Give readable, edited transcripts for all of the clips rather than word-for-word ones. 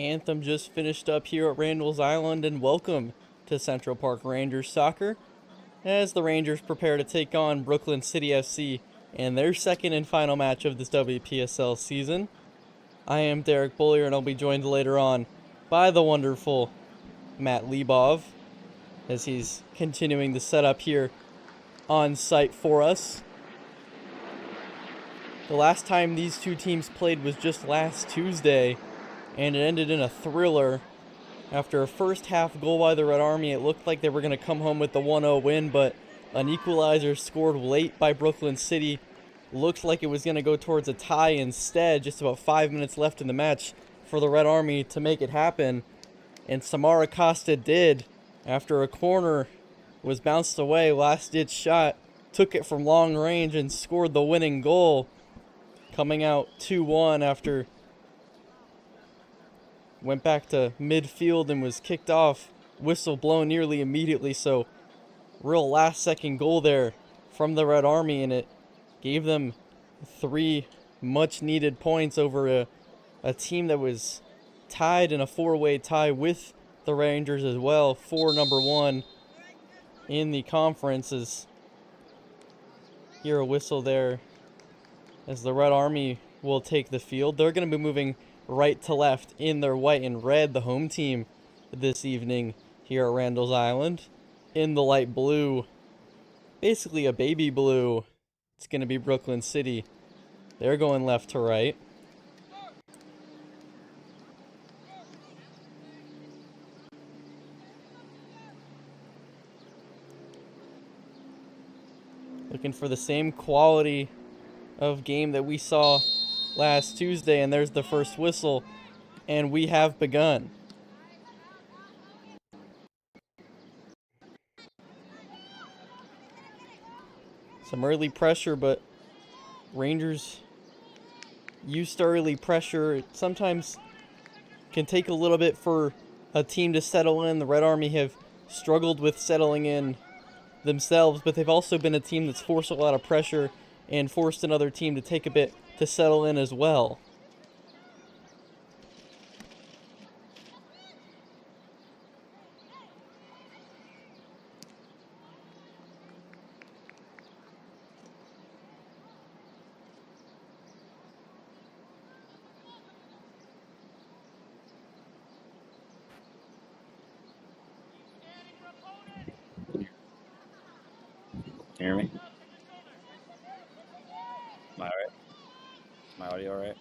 Anthem just finished up here at Randall's Island, and welcome to Central Park Rangers soccer as the Rangers prepare to take on Brooklyn City FC in their second and final match of this WPSL season. I am Derek Bullier, and I'll be joined later on by the wonderful Matt Lebov as he's continuing the setup here on site for us. The last time these two teams played was just last Tuesday, and it ended in a thriller. After a first half goal by the Red Army, it looked like they were going to come home with the 1-0 win, but an equalizer scored late by Brooklyn City looked like it was going to go towards a tie instead, just about 5 minutes left in the match for the Red Army to make it happen. And Samara Costa did, after a corner was bounced away, last-ditch shot, took it from long range and scored the winning goal, coming out 2-1 after went back to midfield and was kicked off, whistle blown nearly immediately. So real last-second goal there from the Red Army, and it gave them 3 much-needed points over a team that was tied in a 4-way tie with the Rangers as well for number 1 in the conference. As hear a whistle there as the Red Army will take the field. They're going to be moving right to left in their white and red, the home team this evening here at Randall's Island. In the light blue, basically a baby blue, it's going to be Brooklyn City. They're going left to right. Looking for the same quality of game that we saw last Tuesday, and there's the first whistle, and we have begun. Some early pressure, but Rangers used to early pressure. It sometimes can take a little bit for a team to settle in. The Red Army have struggled with settling in themselves, but they've also been a team that's forced a lot of pressure and forced another team to take a bit to settle in as well. Can you hear me? Am I all right? My audio all right?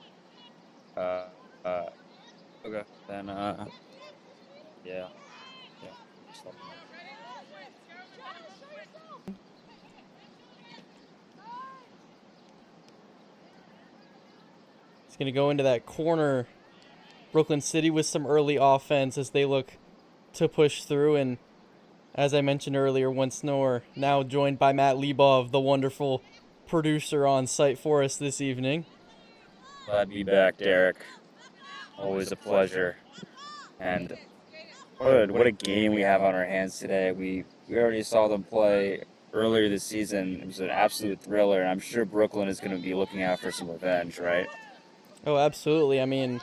Okay. Then, yeah. Just let me know. It's going to go into that corner. Brooklyn City with some early offense as they look to push through, and as I mentioned earlier, once more, now joined by Matt Lebov, the wonderful producer on site for us this evening. Glad to be back, Derek. Always a pleasure. And what a game we have on our hands today. We already saw them play earlier this season. It was an absolute thriller, and I'm sure Brooklyn is going to be looking out for some revenge, right? Oh, absolutely. I mean,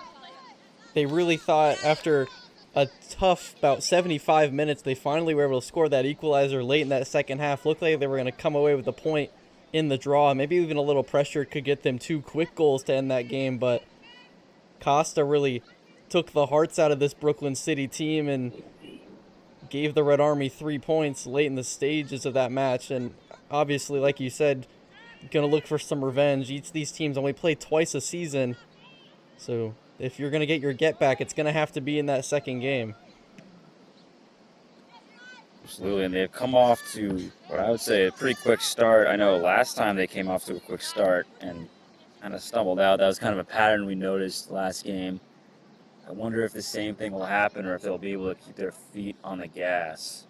they really thought after a tough about 75 minutes, they finally were able to score that equalizer late in that second half. Looked like they were going to come away with a point in the draw. Maybe even a little pressure could get them 2 quick goals to end that game, but Costa really took the hearts out of this Brooklyn City team and gave the Red Army 3 points late in the stages of that match. And obviously, like you said, going to look for some revenge. Each of these teams only play twice a season, so if you're going to get your get back, it's going to have to be in that second game. Absolutely, and they've come off to what I would say a pretty quick start. I know last time they came off to a quick start and kind of stumbled out. That was kind of a pattern we noticed last game. I wonder if the same thing will happen or if they'll be able to keep their feet on the gas.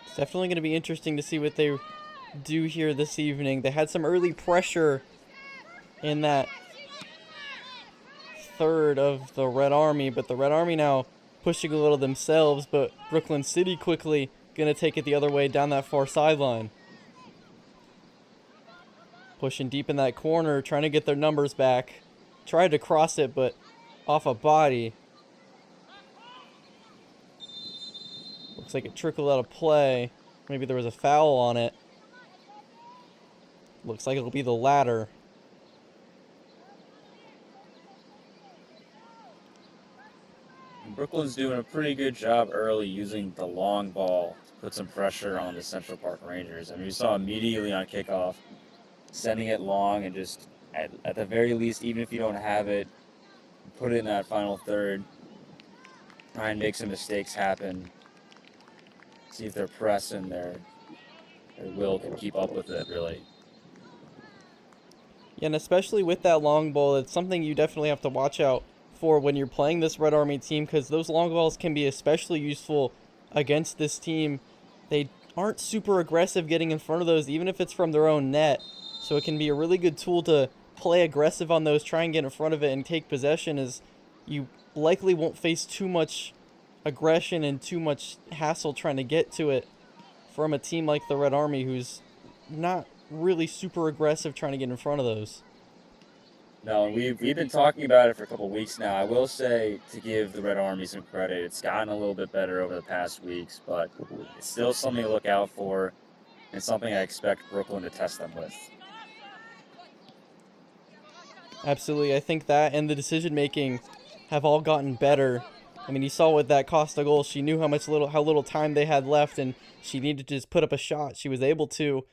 It's definitely going to be interesting to see what they do here this evening. They had some early pressure in that third of the Red Army, but the Red Army now pushing a little themselves, but Brooklyn City quickly going to take it the other way down that far sideline. Pushing deep in that corner, trying to get their numbers back. Tried to cross it, but off a body. Looks like it trickled out of play. Maybe there was a foul on it. Looks like it'll be the latter. Brooklyn's doing a pretty good job early using the long ball to put some pressure on the Central Park Rangers. I mean, we saw immediately on kickoff, sending it long and just, at the very least, even if you don't have it, put it in that final third. Try and make some mistakes happen. See if their press and their will can keep up with it, really. Yeah, and especially with that long ball, it's something you definitely have to watch out for when you're playing this Red Army team, because those long balls can be especially useful against this team. They aren't super aggressive getting in front of those, even if it's from their own net. So it can be a really good tool to play aggressive on those, try and get in front of it and take possession, as you likely won't face too much aggression and too much hassle trying to get to it from a team like the Red Army, who's not really super aggressive trying to get in front of those. No, we've been talking about it for a couple weeks now. I will say, to give the Red Army some credit, it's gotten a little bit better over the past weeks, but it's still something to look out for and something I expect Brooklyn to test them with. Absolutely. I think that and the decision making have all gotten better. I mean, you saw with that Costa goal, she knew how little time they had left, and she needed to just put up a shot. She was able to,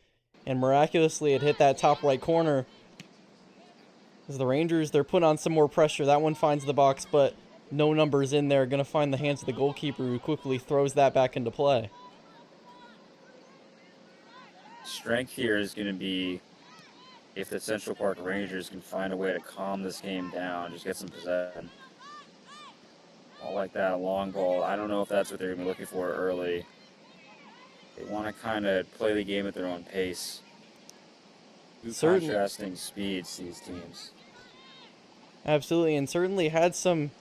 and miraculously it hit that top right corner. As the Rangers, they're putting on some more pressure. That one finds the box, but no numbers in there. Going to find the hands of the goalkeeper, who quickly throws that back into play. Strength here is going to be if the Central Park Rangers can find a way to calm this game down, just get some possession. All like that, long ball. I don't know if that's what they're going to be looking for early. They want to kind of play the game at their own pace. Two contrasting speeds, these teams. Absolutely, and certainly had some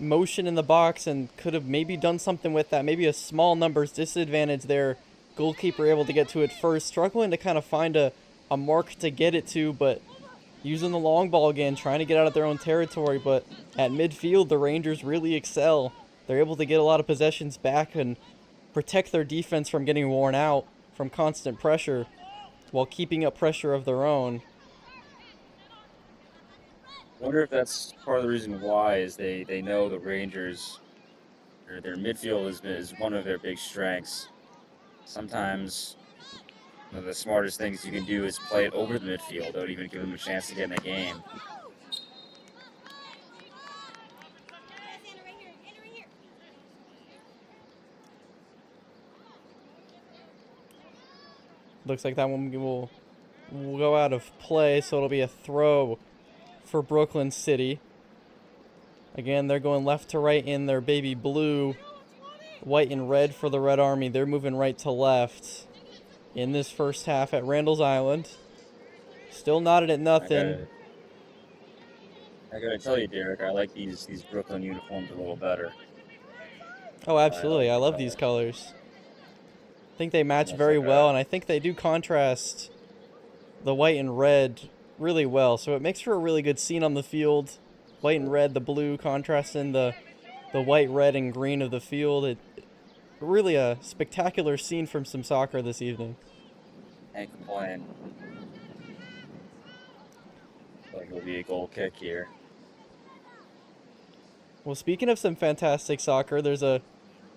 motion in the box and could have maybe done something with that. Maybe a small numbers disadvantage there. Goalkeeper able to get to it first, struggling to kind of find a mark to get it to, but using the long ball again, trying to get out of their own territory. But at midfield, the Rangers really excel. They're able to get a lot of possessions back and protect their defense from getting worn out from constant pressure while keeping up pressure of their own. I wonder if that's part of the reason why is they know the Rangers, or their midfield is one of their big strengths. Sometimes one of the smartest things you can do is play it over the midfield. Don't even give them a chance to get in the game. Looks like that one will go out of play, so it'll be a throw for Brooklyn City. Again, they're going left to right in their baby blue, white and red for the Red Army. They're moving right to left in this first half at Randall's Island. Still knotted at nothing. I gotta tell you, Derek, I like these Brooklyn uniforms a little better. Oh, absolutely. I love these colors. I think they match very well, and I think they do contrast the white and red really well. So it makes for a really good scene on the field. White and red, the blue contrasting the white, red, and green of the field. Really a spectacular scene from some soccer this evening. Can't complain. Like it'll be a goal kick here. Well, speaking of some fantastic soccer, there's a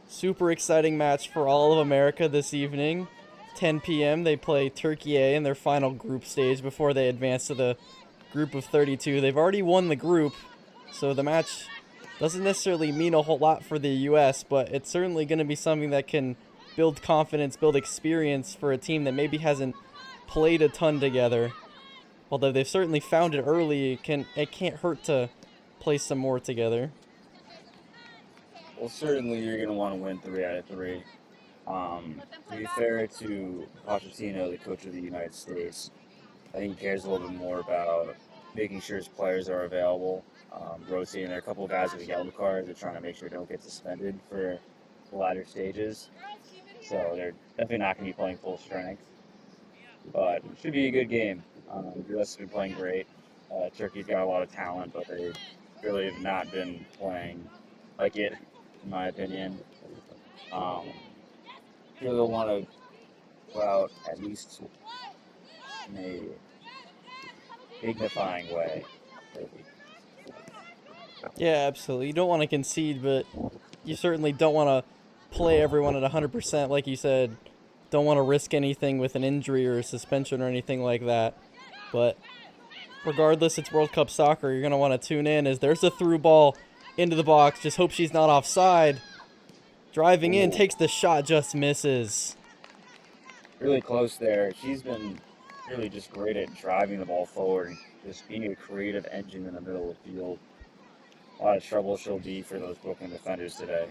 super exciting match for all of America this evening. 10 p.m. they play Turkey A in their final group stage before they advance to the group of 32. They've already won the group, so the match doesn't necessarily mean a whole lot for the U.S., but it's certainly going to be something that can build confidence, build experience for a team that maybe hasn't played a ton together. Although they've certainly found it early, it can't hurt to play some more together. Well, certainly you're going to want to win 3 out of 3. To be fair to Pochettino, the coach of the United States, I think he cares a little bit more about making sure his players are available, rotating. There are a couple of guys with yellow cards. They're trying to make sure they don't get suspended for the latter stages. So they're definitely not going to be playing full strength. But it should be a good game. The U.S. has been playing great. Turkey's got a lot of talent, but they really have not been playing like it, in my opinion. Um, feel they'll want to go out at least in a dignifying way. Maybe. Yeah, absolutely. You don't want to concede, but you certainly don't want to play everyone at 100%, like you said. Don't want to risk anything with an injury or a suspension or anything like that. But regardless, it's World Cup soccer. You're going to want to tune in as there's a through ball into the box. Just hope she's not offside. Driving in, Ooh, takes the shot, just misses. really close there. She's been really just great at driving the ball forward, just being a creative engine in the middle of the field. A lot of trouble she'll be for those Brooklyn defenders today.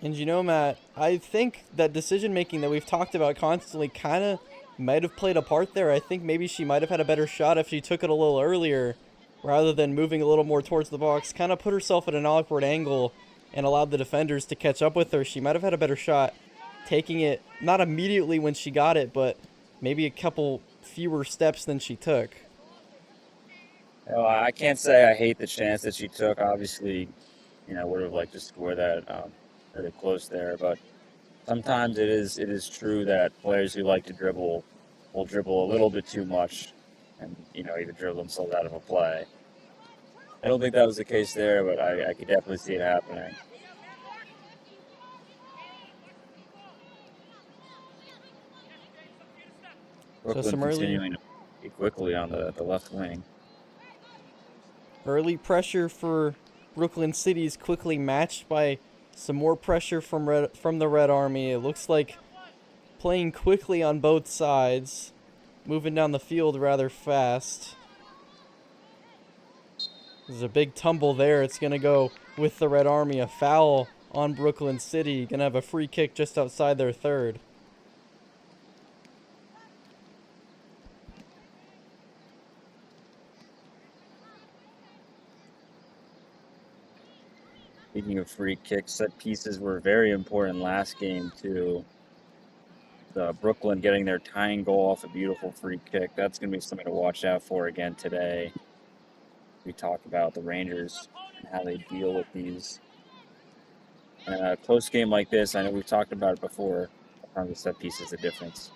And you know, Matt, I think that decision making that we've talked about constantly kind of might have played a part there. I think maybe she might have had a better shot if she took it a little earlier rather than moving a little more towards the box. Kind of put herself at an awkward angle and allowed the defenders to catch up with her. She might have had a better shot taking it, not immediately when she got it, but maybe a couple fewer steps than she took. I can't say I hate the chance that she took. Obviously, would have liked to score that really close there. But sometimes it is true that players who like to dribble will dribble a little bit too much, and even dribble themselves out of a play. I don't think that was the case there, but I could definitely see it happening. So Brooklyn some early continuing to be quickly on the left wing. Early pressure for Brooklyn City is quickly matched by some more pressure from the Red Army. It looks like playing quickly on both sides, moving down the field rather fast. There's a big tumble there. It's going to go with the Red Army. A foul on Brooklyn City. Going to have a free kick just outside their third. Speaking of free kicks, set pieces were very important last game too. Brooklyn getting their tying goal off a beautiful free kick. That's going to be something to watch out for again today. We talk about the Rangers and how they deal with these. And a close game like this, I know we've talked about it before. Sometimes the set piece is the difference.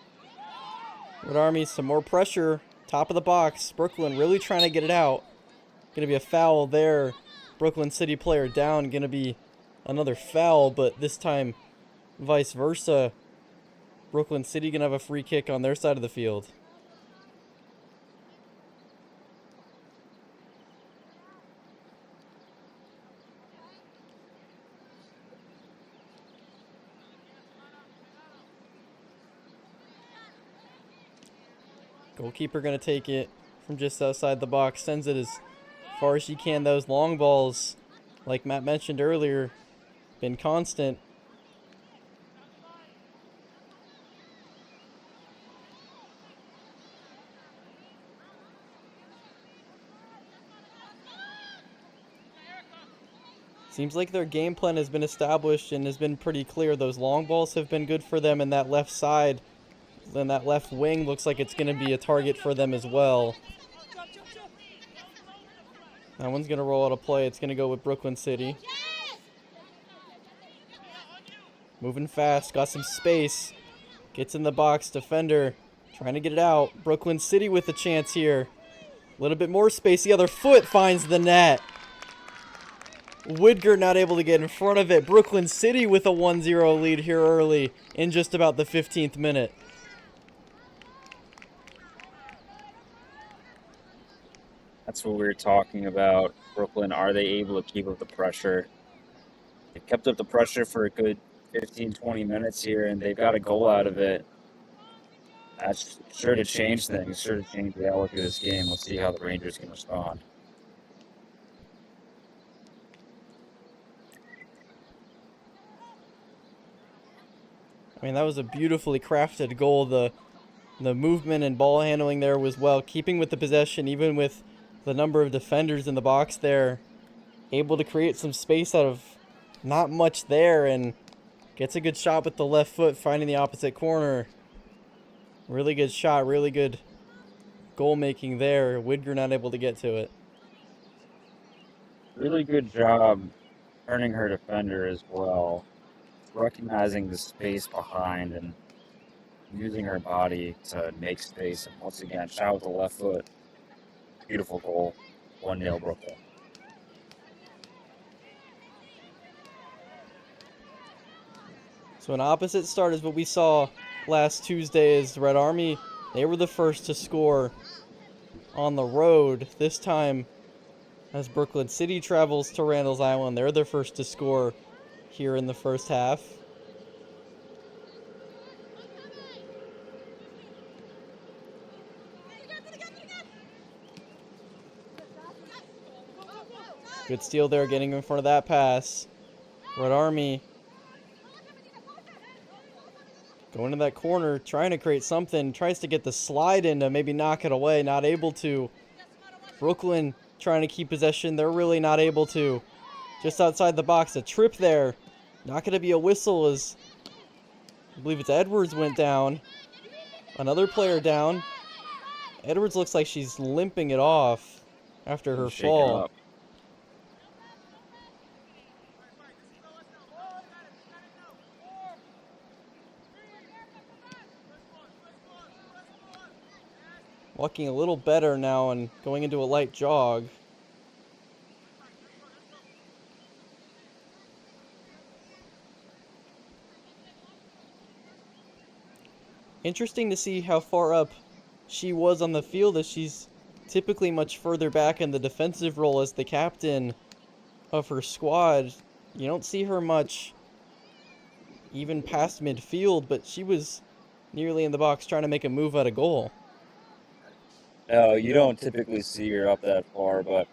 Red Army, some more pressure. Top of the box. Brooklyn really trying to get it out. Going to be a foul there. Brooklyn City player down. Going to be another foul, but this time vice versa. Brooklyn City going to have a free kick on their side of the field. Goalkeeper going to take it from just outside the box. Sends it as far as she can. Those long balls, like Matt mentioned earlier, been constant. Seems like their game plan has been established and has been pretty clear. Those long balls have been good for them in that left side. Then that left wing looks like it's going to be a target for them as well. That one's going to roll out a play. It's going to go with Brooklyn City. Moving fast. Got some space. Gets in the box. Defender trying to get it out. Brooklyn City with a chance here. A little bit more space. The other foot finds the net. Woodger not able to get in front of it. Brooklyn City with a 1-0 lead here early in just about the 15th minute. That's what we were talking about. Brooklyn, are they able to keep up the pressure? They've kept up the pressure for a good 15, 20 minutes here, and they've got a goal out of it. That's sure to change things, sure to change the outlook of this game. We'll see how the Rangers can respond. I mean, that was a beautifully crafted goal. The movement and ball handling there was well, keeping with the possession, even with the number of defenders in the box there. Able to create some space out of not much there, and gets a good shot with the left foot, finding the opposite corner. Really good shot, really good goal making there. Widger not able to get to it. Really good job turning her defender as well, recognizing the space behind and using her body to make space. And once again, shot with the left foot. Beautiful goal. 1-0 Brooklyn. So an opposite start is what we saw last Tuesday as Red Army, they were the first to score on the road. This time, as Brooklyn City travels to Randall's Island, they're the first to score here in the first half. Good steal there, getting in front of that pass. Red Army going to that corner, trying to create something, tries to get the slide in to maybe knock it away, not able to. Brooklyn trying to keep possession, they're really not able to. Just outside the box, a trip there. Not going to be a whistle as I believe it's Edwards went down. Another player down. Edwards looks like she's limping it off after her fall. Up. Walking a little better now and going into a light jog. Interesting to see how far up she was on the field, as she's typically much further back in the defensive role as the captain of her squad. You don't see her much even past midfield, but she was nearly in the box trying to make a move at a goal. No, you don't typically see her up that far, but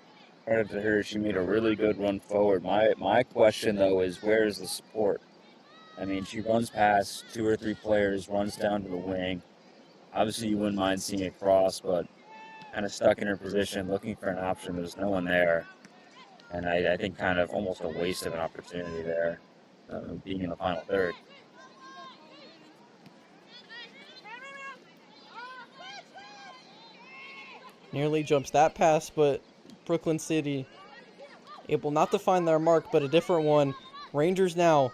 credit to her, she made a really good run forward. My question, though, is where is the support? I mean, she runs past 2 or 3 players, runs down to the wing. Obviously, you wouldn't mind seeing it cross, but kind of stuck in her position, looking for an option. There's no one there. And I think kind of almost a waste of an opportunity there, being in the final third. Nearly jumps that pass, but Brooklyn City able not to find their mark, but a different one. Rangers now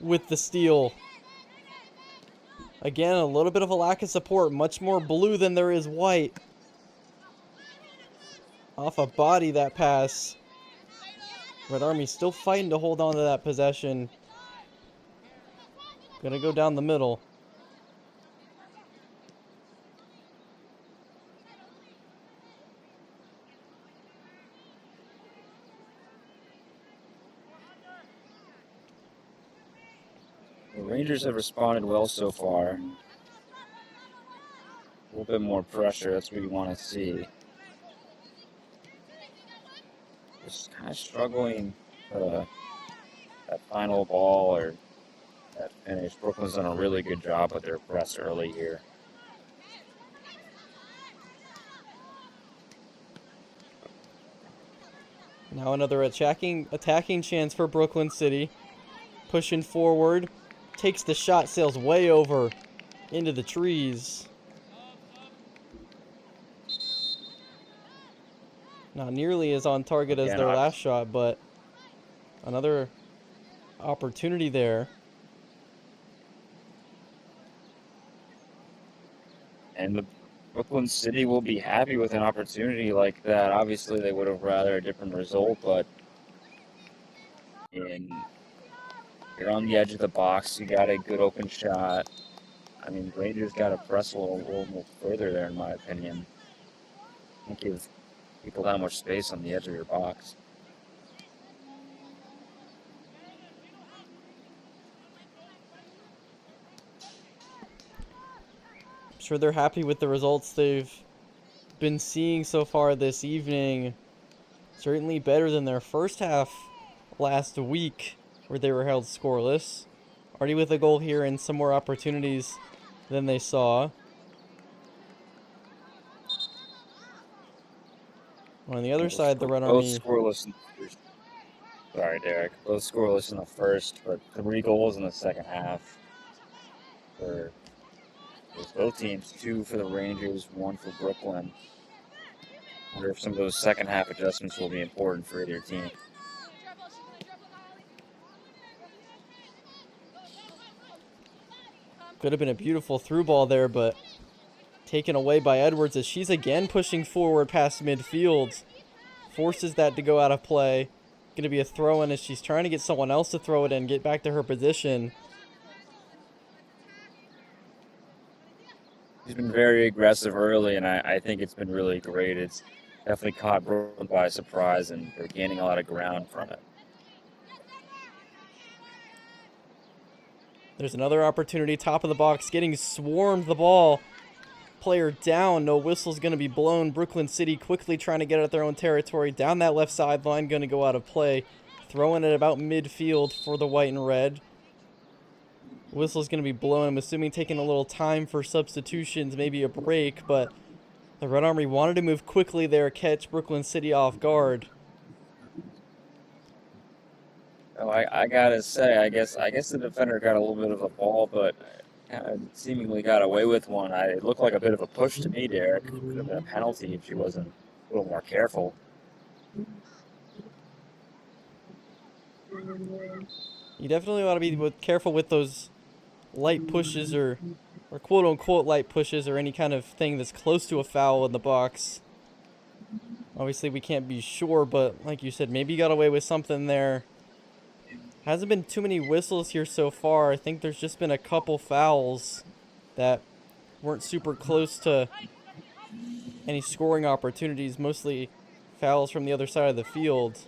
with the steal. Again, a little bit of a lack of support. Much more blue than there is white. Off a body, that pass. Red Army still fighting to hold on to that possession. Gonna go down the middle. The Rangers have responded well so far. A little bit more pressure, that's what we want to see. Just kind of struggling that final ball or that finish. Brooklyn's done a really good job with their press early here. Now another attacking chance for Brooklyn City. Pushing forward. Takes the shot, sails way over into the trees. Not nearly as on target as their last shot, but another opportunity there. And the Brooklyn City will be happy with an opportunity like that. Obviously, they would have rather a different result, but you're on the edge of the box. You got a good open shot. I mean, Rangers got to press a little more further there, in my opinion. Can't give people that much space on the edge of your box. I'm sure they're happy with the results they've been seeing so far this evening. Certainly better than their first half last week, where they were held scoreless. Already with a goal here and some more opportunities than they saw. On the other side, the Red Army... Scoreless in the first. Sorry, Derek. Both scoreless in the first, but 3 goals in the second half for Both teams, 2 for the Rangers, 1 for Brooklyn. I wonder if some of those second half adjustments will be important for either team. Could have been a beautiful through ball there, but taken away by Edwards as she's again pushing forward past midfield. Forces that to go out of play. Going to be a throw in as she's trying to get someone else to throw it in, get back to her position. She's been very aggressive early, and I think it's been really great. It's definitely caught Brooklyn by surprise, and they're gaining a lot of ground from it. There's another opportunity, top of the box, getting swarmed the ball. Player down, no whistle's going to be blown. Brooklyn City quickly trying to get at their own territory. Down that left sideline, going to go out of play. Throwing it about midfield for the white and red. Whistle's going to be blown. I'm assuming taking a little time for substitutions, maybe a break, but the Red Army wanted to move quickly there, catch Brooklyn City off guard. Oh, I gotta say, I guess the defender got a little bit of a ball, but kind of seemingly got away with one. It looked like a bit of a push to me, Derek. It could have been a penalty if she wasn't a little more careful. You definitely want to be careful with those light pushes or quote-unquote light pushes or any kind of thing that's close to a foul in the box. Obviously, we can't be sure, but like you said, maybe you got away with something there. Hasn't been too many whistles here so far. I think there's just been a couple fouls that weren't super close to any scoring opportunities, mostly fouls from the other side of the field.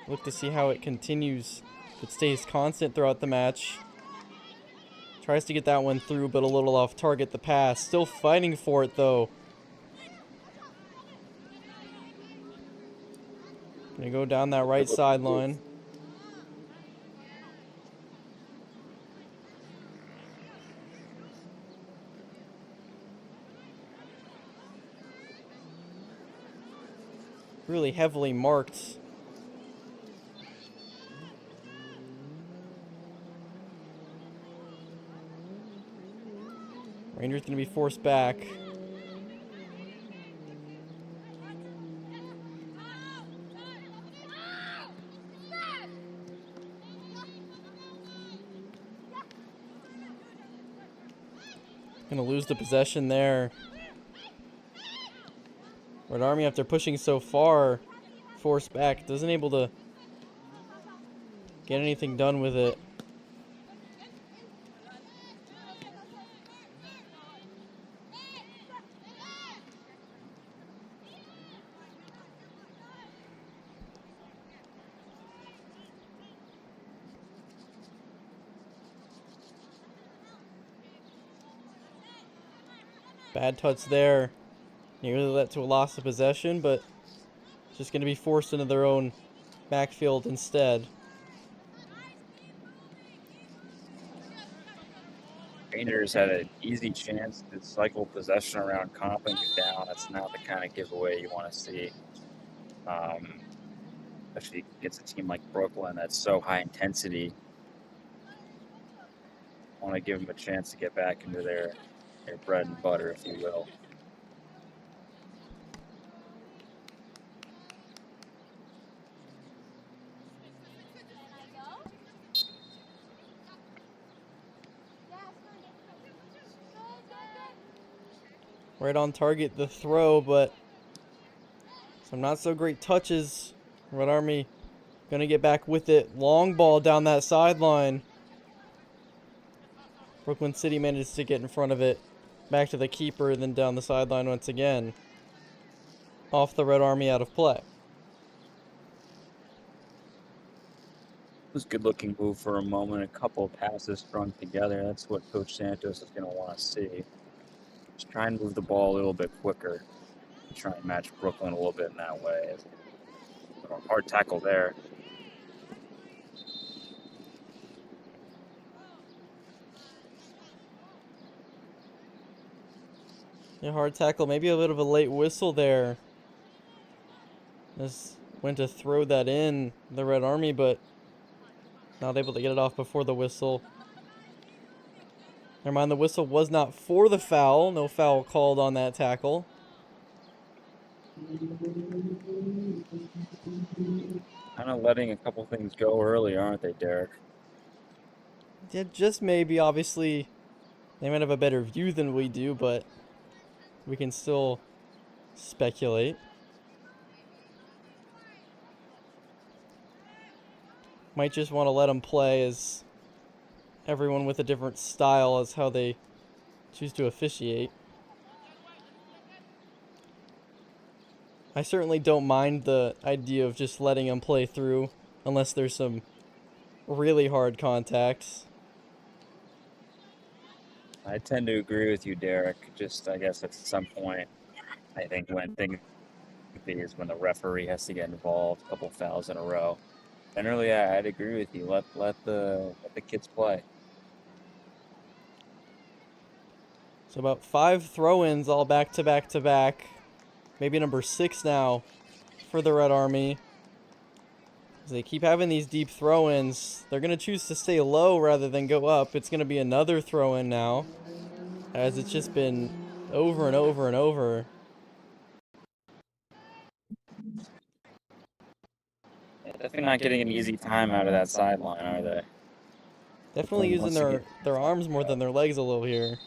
Look to see how it continues. If it stays constant throughout the match. Tries to get that one through, but a little off target the pass. Still fighting for it, though. Gonna go down that right sideline. Really heavily marked. Rangers gonna be forced back. Gonna lose the possession there. Red Army, after pushing so far, forced back, doesn't able to get anything done with it. Bad touch there. Nearly led to a loss of possession, but just going to be forced into their own backfield instead. Rangers had an easy chance to cycle possession around Comp and get down. That's not the kind of giveaway you want to see. Especially against a team like Brooklyn that's so high intensity. Want to give them a chance to get back into their bread and butter, if you will. Right on target, the throw, but some not so great touches. Red Army gonna get back with it. Long ball down that sideline. Brooklyn City manages to get in front of it. Back to the keeper, then down the sideline once again. Off the Red Army, out of play. It was a good-looking move for a moment. A couple of passes strung together. That's what Coach Santos is going to want to see. Just try and move the ball a little bit quicker. Try and match Brooklyn a little bit in that way. Hard tackle there. Yeah, hard tackle. Maybe a bit of a late whistle there. Just went to throw that in, the Red Army, but not able to get it off before the whistle. Never mind, the whistle was not for the foul. No foul called on that tackle. Kind of letting a couple things go early, aren't they, Derek? Yeah, just maybe. Obviously, they might have a better view than we do, but we can still speculate. Might just want to let them play, as everyone with a different style is how they choose to officiate. I certainly don't mind the idea of just letting them play through, unless there's some really hard contacts. I tend to agree with you, Derek. Just, I guess, at some point, I think when things is when the referee has to get involved, a couple fouls in a row. Generally, I'd agree with you. Let the kids play. So about 5 throw-ins all back to back to back. Maybe number 6 now for the Red Army. As they keep having these deep throw-ins, they're going to choose to stay low rather than go up. It's going to be another throw-in now, as it's just been over and over and over. Yeah, definitely not getting an easy time out of that sideline, are they? Definitely Brooklyn using wants to get. their arms more than their legs a little here.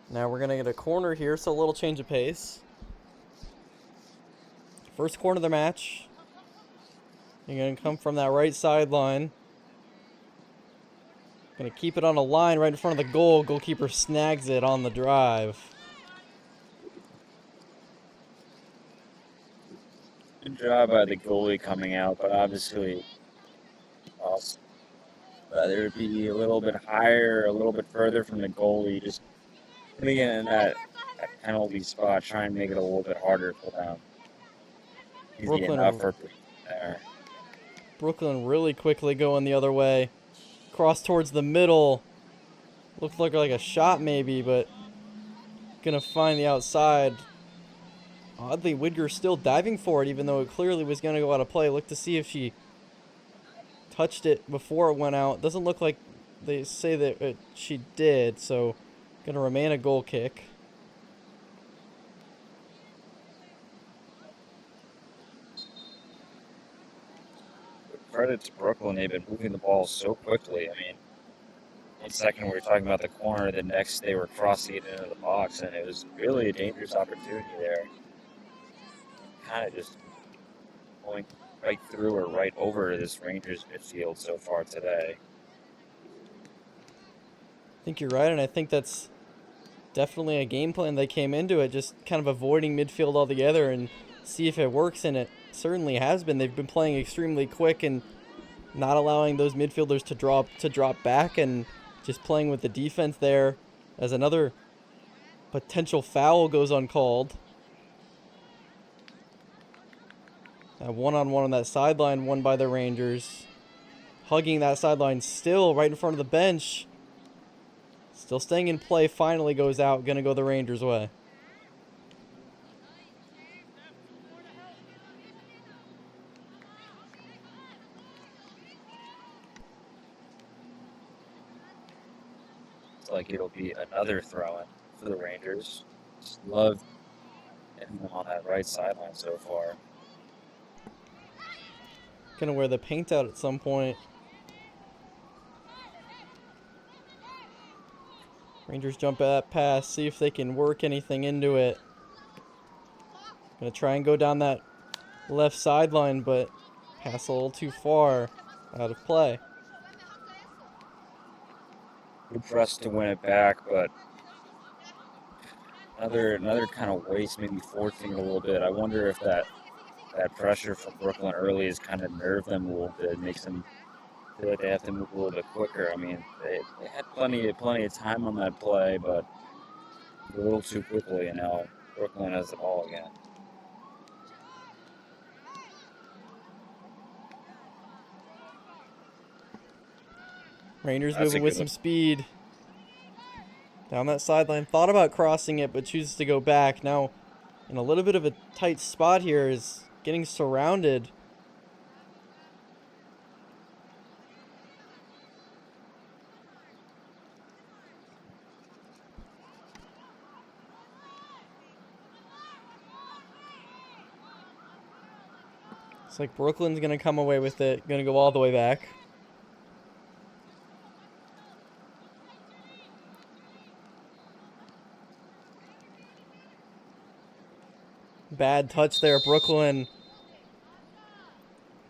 Now we're going to get a corner here, so a little change of pace. First corner of the match. You're going to come from that right sideline. Going to keep it on a line right in front of the goal. Goalkeeper snags it on the drive. Good job by the goalie coming out, but obviously, I'll rather be a little bit higher, a little bit further from the goalie, just getting in that penalty spot, trying to make it a little bit harder for them. Easy enough for there. Brooklyn really quickly going the other way. Cross towards the middle. Looked like a shot maybe, but gonna find the outside. Oddly, Widger still diving for it, even though it clearly was gonna go out of play. Look to see if she touched it before it went out. Doesn't look like they say that she did, so gonna remain a goal kick. Credit to Brooklyn, they've been moving the ball so quickly. I mean, one second we were talking about the corner, the next they were crossing it into the box, and it was really a dangerous opportunity there. Kind of just going right through or right over this Rangers midfield so far today. I think you're right, and I think that's definitely a game plan they came into it, just kind of avoiding midfield altogether and see if it works, and it certainly has been. They've been playing extremely quick and not allowing those midfielders to drop back, and just playing with the defense there, as another potential foul goes uncalled. That one-on-one on that sideline won by the Rangers. Hugging that sideline still right in front of the bench. Still staying in play, finally goes out, gonna go the Rangers' way. It's like it'll be another throw-in for the Rangers. Just love hitting them on that right sideline so far. Gonna wear the paint out at some point. Rangers jump at that pass, see if they can work anything into it. Gonna try and go down that left sideline, but pass a little too far, out of play. Good press to win it back, but another kind of waste, maybe forcing it a little bit. I wonder if that pressure from Brooklyn early has kind of nerved them a little bit, makes them feel like they have to move a little bit quicker. I mean, they had plenty of time on that play, but a little too quickly, and now Brooklyn has the ball again. Rangers That's moving with some speed. Down that sideline. Thought about crossing it, but chooses to go back. Now, in a little bit of a tight spot here, is getting surrounded. It's like Brooklyn's going to come away with it. Going to go all the way back. Bad touch there, Brooklyn.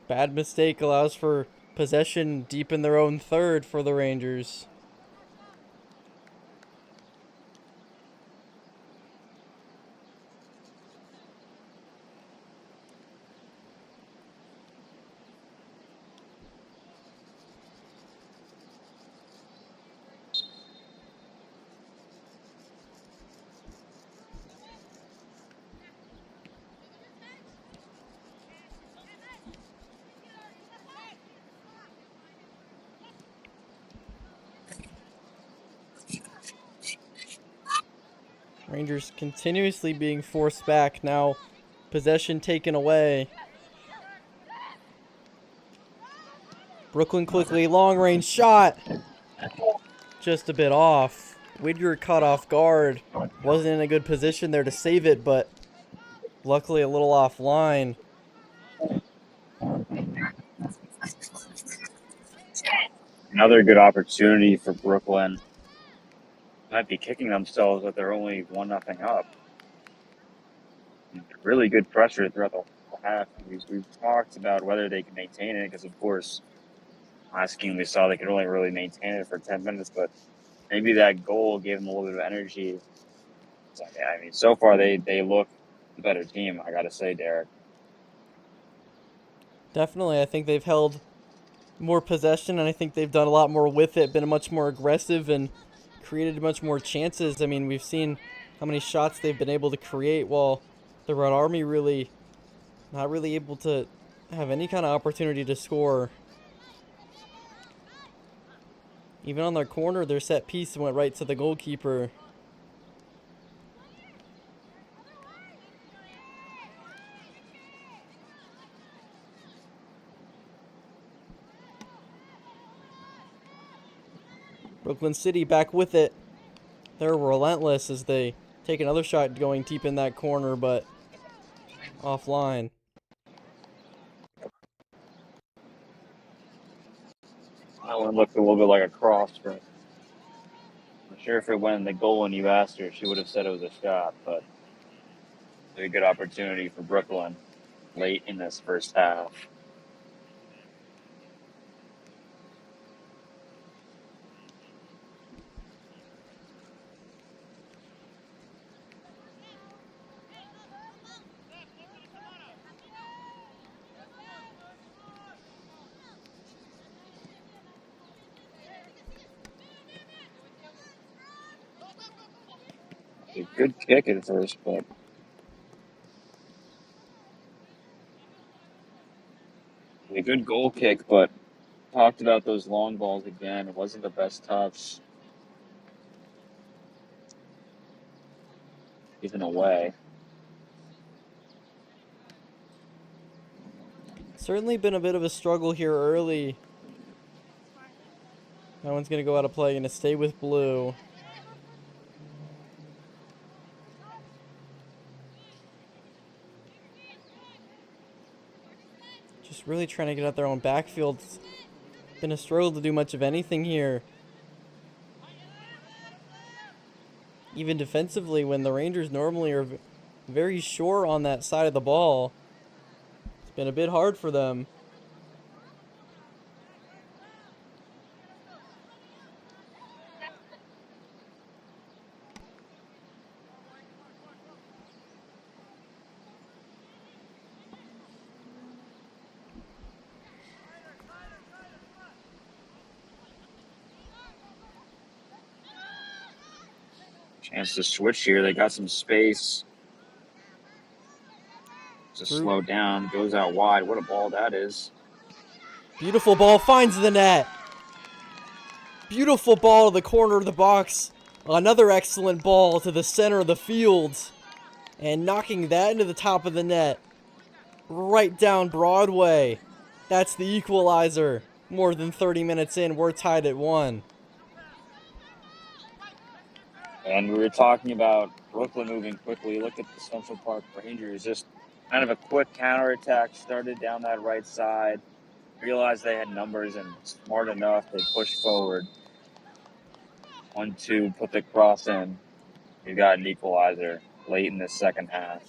Bad mistake allows for possession deep in their own third for the Rangers. Rangers continuously being forced back. Now possession taken away. Brooklyn quickly, long range shot. Just a bit off. Whittier caught off guard. Wasn't in a good position there to save it, but luckily a little offline. Another good opportunity for Brooklyn. Might be kicking themselves, but they're only 1-0 up. Really good pressure throughout the half. We've talked about whether they can maintain it, because of course, last game we saw they could only really maintain it for 10 minutes, but maybe that goal gave them a little bit of energy. So, yeah, I mean, so far they look the better team, I gotta say, Derek. Definitely, I think they've held more possession, and I think they've done a lot more with it, been much more aggressive, and created much more chances. I mean, we've seen how many shots they've been able to create, while the Red Army really not really able to have any kind of opportunity to score. Even on their corner, their set piece went right to the goalkeeper. Brooklyn City back with it. They're relentless as they take another shot going deep in that corner, but offline. That one looked a little bit like a cross, but I'm sure if it went in the goal and you asked her, she would have said it was a shot, but a good opportunity for Brooklyn late in this first half. A good kick at first, but a good goal kick, but talked about those long balls again. It wasn't the best touch. Given away. Certainly been a bit of a struggle here early. That one's going to go out of play, going to stay with blue. Just really trying to get out their own backfield. It's been a struggle to do much of anything here. Even defensively, when the Rangers normally are very sure on that side of the ball, it's been a bit hard for them. Chance to switch here. They got some space. To slow down. Goes out wide. What a ball that is. Beautiful ball finds the net. Beautiful ball to the corner of the box. Another excellent ball to the center of the field. And knocking that into the top of the net. Right down Broadway. That's the equalizer. More than 30 minutes in, we're tied at 1. And we were talking about Brooklyn moving quickly. Look at the Central Park Rangers. Just kind of a quick counterattack started down that right side. Realized they had numbers and smart enough. They pushed forward. 1-2, put the cross in. You got an equalizer late in the second half.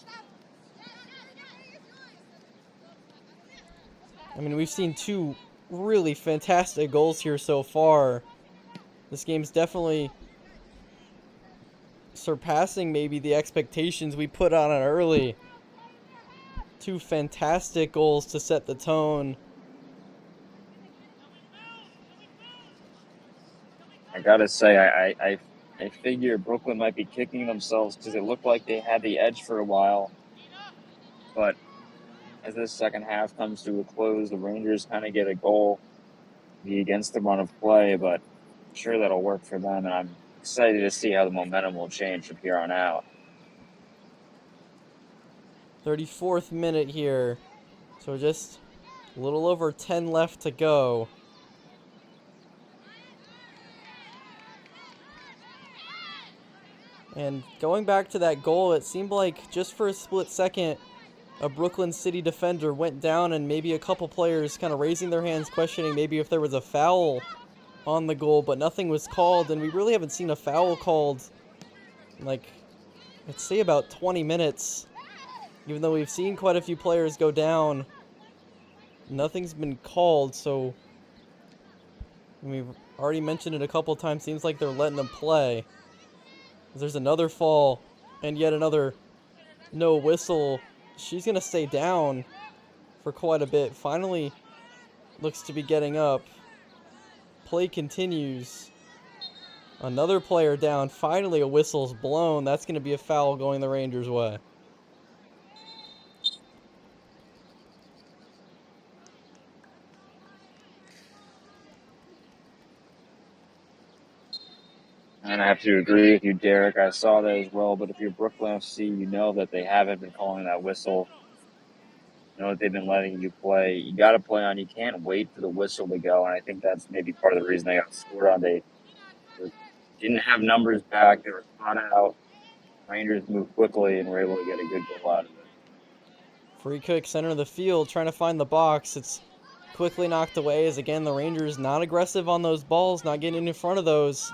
I mean, we've seen 2 really fantastic goals here so far. This game's definitely surpassing maybe the expectations we put on it early. 2 fantastic goals to set the tone. I gotta say, I figure Brooklyn might be kicking themselves because it looked like they had the edge for a while. But as this second half comes to a close, the Rangers kind of get a goal, be against the run of play, but I'm sure that'll work for them, and I'm excited to see how the momentum will change from here on out. 34th minute here. So just a little over 10 left to go. And going back to that goal, it seemed like just for a split second, a Brooklyn City defender went down and maybe a couple players kind of raising their hands, questioning maybe if there was a foul on the goal, but nothing was called, and we really haven't seen a foul called in, like, let's say about 20 minutes. Even though we've seen quite a few players go down, nothing's been called, so we've already mentioned it a couple times. Seems like they're letting them play. There's another fall and yet another no whistle. She's going to stay down for quite a bit. Finally looks to be getting up. Play continues. Another player down. Finally a whistle's blown. That's going to be a foul going the Rangers' way. And I have to agree with you, Derek. I saw that as well. But if you're Brooklyn FC, you know that they haven't been calling that whistle. You know that they've been letting you play. You got to play on. You can't wait for the whistle to go. And I think that's maybe part of the reason they got scored on. They didn't have numbers back. They were caught out. Rangers moved quickly and were able to get a good goal out of it. Free kick, center of the field, trying to find the box. It's quickly knocked away as, again, the Rangers not aggressive on those balls, not getting in front of those.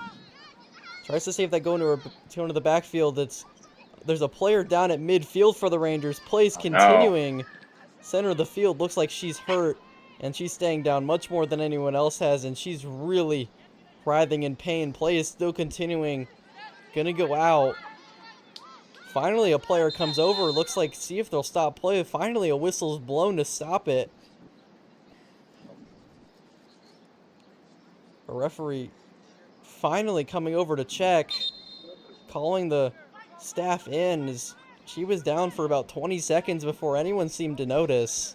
Tries to see if that go into the backfield. There's a player down at midfield for the Rangers. Plays continuing. No. Center of the field looks like she's hurt, and she's staying down much more than anyone else has, and she's really writhing in pain. Play is still continuing. Gonna go out. Finally, a player comes over. Looks like, see if they'll stop play. Finally, a whistle's blown to stop it. A referee finally coming over to check, calling the staff in, as she was down for about 20 seconds before anyone seemed to notice.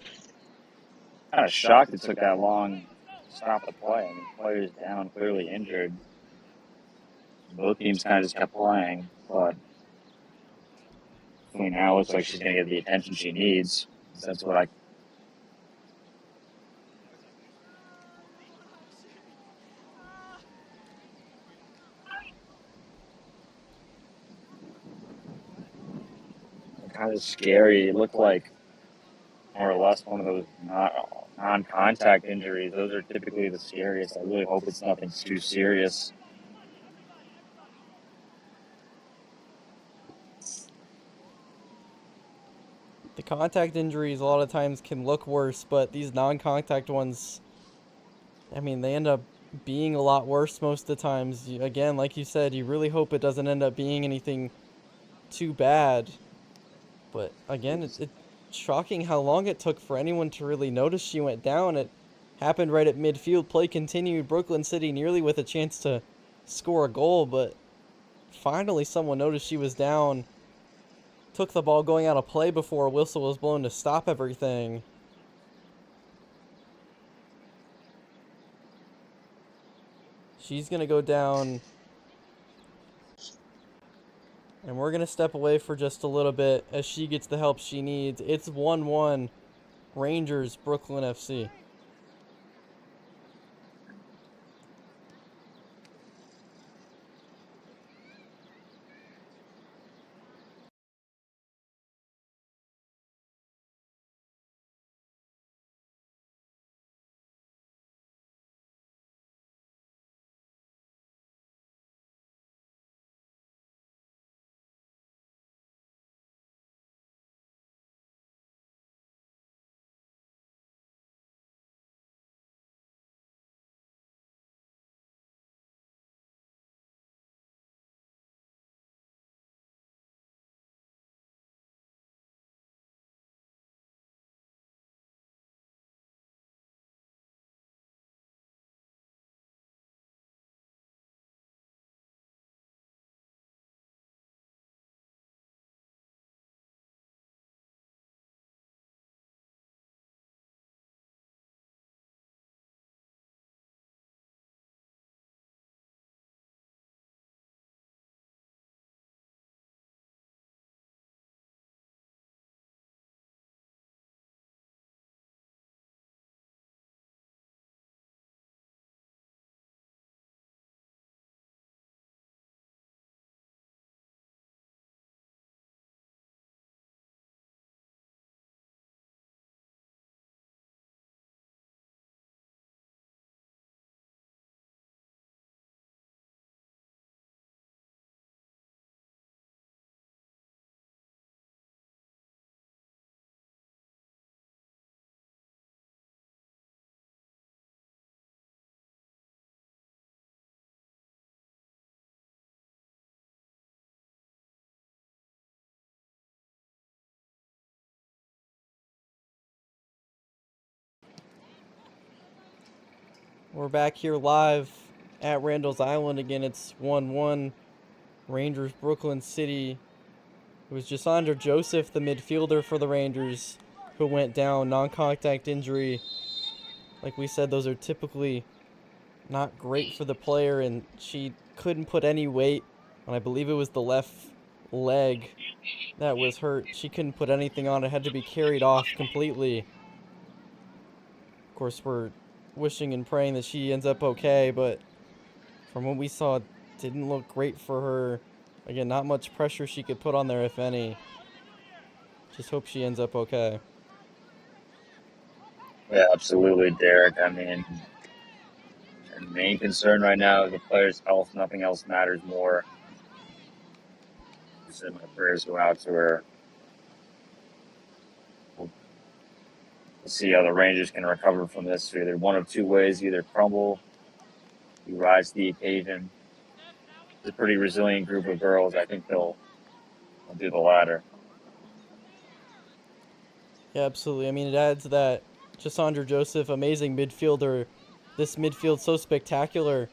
Kind of shocked it took that long to stop the play. I mean, players down, clearly injured. Both teams kind of just kept playing, but now it looks like she's going to get the attention she needs. That's what I. Kind of scary. It looked like more or less one of those non-contact injuries. Those are typically the scariest. I really hope it's nothing too serious. The contact injuries a lot of times can look worse, but these non-contact ones, I mean, they end up being a lot worse most of the times. Again, like you said, you really hope it doesn't end up being anything too bad. But again, it's shocking how long it took for anyone to really notice she went down. It happened right at midfield. Play continued. Brooklyn City nearly with a chance to score a goal, but finally someone noticed she was down. Took the ball going out of play before a whistle was blown to stop everything. She's going to go down And we're going to step away for just a little bit as she gets the help she needs. It's 1-1 Rangers Brooklyn FC. We're back here live at Randall's Island again. It's 1-1 Rangers Brooklyn City. It was Jasandra Joseph, the midfielder for the Rangers, who went down. Non-contact injury. Like we said, those are typically not great for the player, and she couldn't put any weight on, I believe it was the left leg that was hurt. She couldn't put anything on it. Had to be carried off completely. Of course, we're wishing and praying that she ends up okay, but from what we saw, it didn't look great for her. Again, not much pressure she could put on there, if any. Just hope she ends up okay. Yeah, absolutely, Derek. I mean, the main concern right now is the player's health. Nothing else matters more. So my prayers go out to her. We'll see how the Rangers can recover from this. Either one of two ways: either crumble, you rise to the occasion. It's a pretty resilient group of girls. I think they'll do the latter. Yeah, absolutely. I mean, it adds that Jasandra Joseph, amazing midfielder. This midfield so spectacular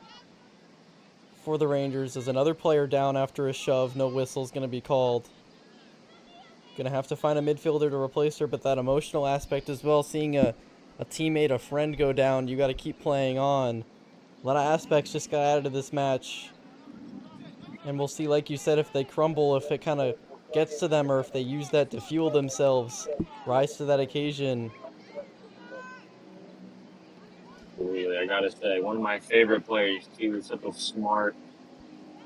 for the Rangers. As another player down after a shove, no whistle's going to be called. Going to have to find a midfielder to replace her, but that emotional aspect as well, seeing a teammate, a friend go down, you got to keep playing on. A lot of aspects just got added to this match. And we'll see, like you said, if they crumble, if it kind of gets to them, or if they use that to fuel themselves, rise to that occasion. Really, I gotta say, one of my favorite players. He was such a smart,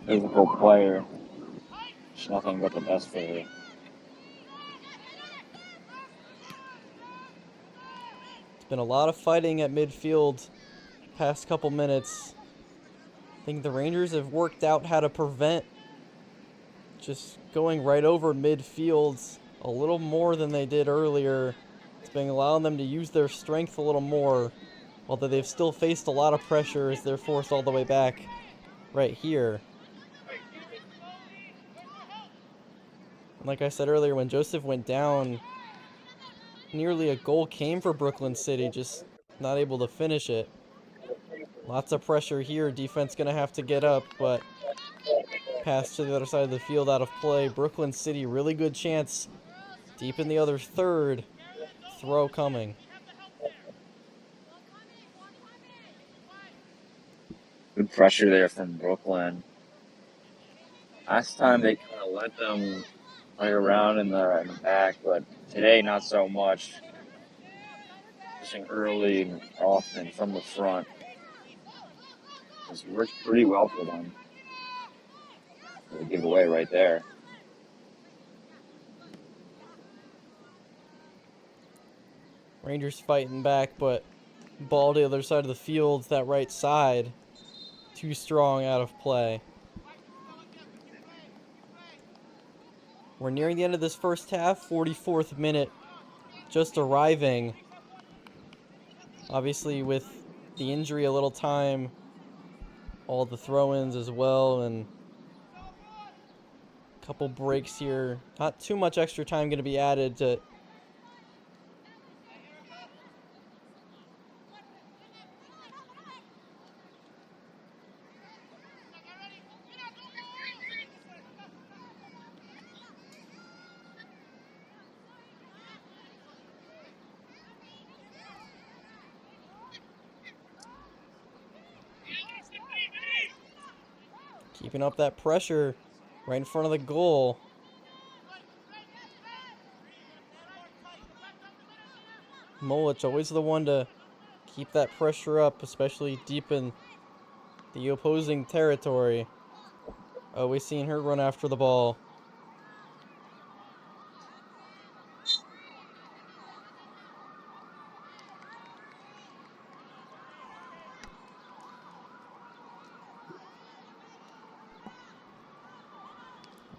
physical player. There's nothing but the best for her. It's been a lot of fighting at midfield past couple minutes. I think the Rangers have worked out how to prevent just going right over midfield a little more than they did earlier. It's been allowing them to use their strength a little more, although they've still faced a lot of pressure as they're forced all the way back right here. And like I said earlier, when Joseph went down, nearly a goal came for Brooklyn City, just not able to finish it. Lots of pressure here. Defense going to have to get up, but pass to the other side of the field out of play. Brooklyn City, really good chance deep in the other third. Throw coming. Good pressure there from Brooklyn. Last time they kind of let them play around in the back, but today not so much. Pushing early and often from the front. It's worked pretty well for them. The giveaway right there. Rangers fighting back, but ball to the other side of the field, that right side, too strong out of play. We're nearing the end of this first half, 44th minute, just arriving. Obviously with the injury, a little time, all the throw-ins as well, and a couple breaks here. Not too much extra time going to be added to keeping up that pressure right in front of the goal. Molich always the one to keep that pressure up, especially deep in the opposing territory. Always seeing her run after the ball.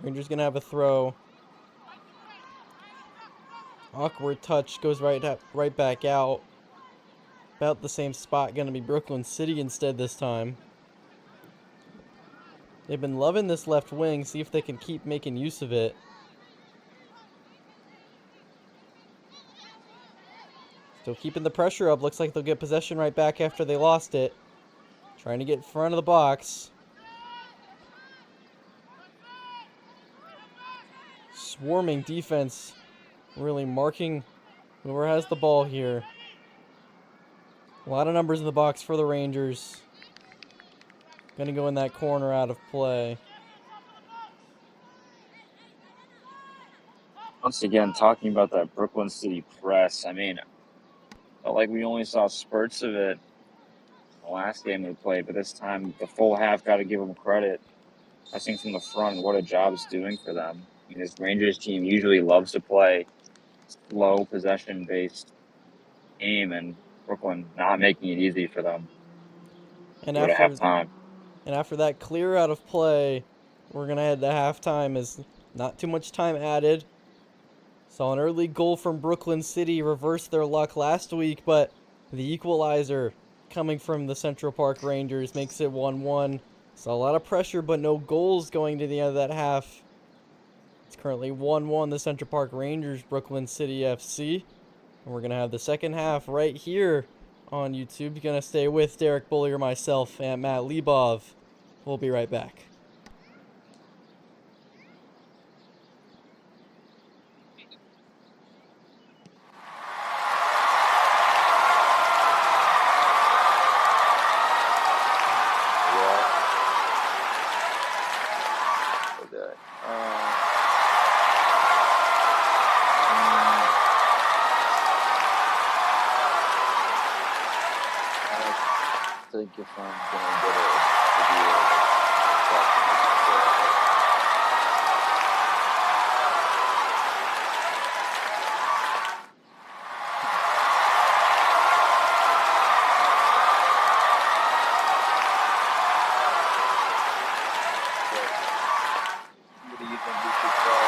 Rangers gonna have a throw. Awkward touch, goes right back out. About the same spot, gonna be Brooklyn City instead this time. They've been loving this left wing, see if they can keep making use of it. Still keeping the pressure up, looks like they'll get possession right back after they lost it. Trying to get in front of the box. Swarming defense, really marking whoever has the ball here. A lot of numbers in the box for the Rangers. Gonna go in that corner out of play. Once again, talking about that Brooklyn City press, I mean, felt like we only saw spurts of it the last game we played, but this time the full half, got to give them credit. Pressing from the front, what a job it's doing for them. I mean, this Rangers team usually loves to play slow possession-based game, and Brooklyn not making it easy for them. And Go to halftime. after that clear out of play, we're gonna head to halftime. As not too much time added. Saw an early goal from Brooklyn City reverse their luck last week, but the equalizer coming from the Central Park Rangers makes it 1-1. Saw a lot of pressure, but no goals going to the end of that half. It's currently 1-1, the Central Park Rangers, Brooklyn City FC. And we're going to have the second half right here on YouTube. You're going to stay with Derek Bullier, myself, and Matt Lebov. We'll be right back. I think if I'm gonna get a video of what do you think we should try?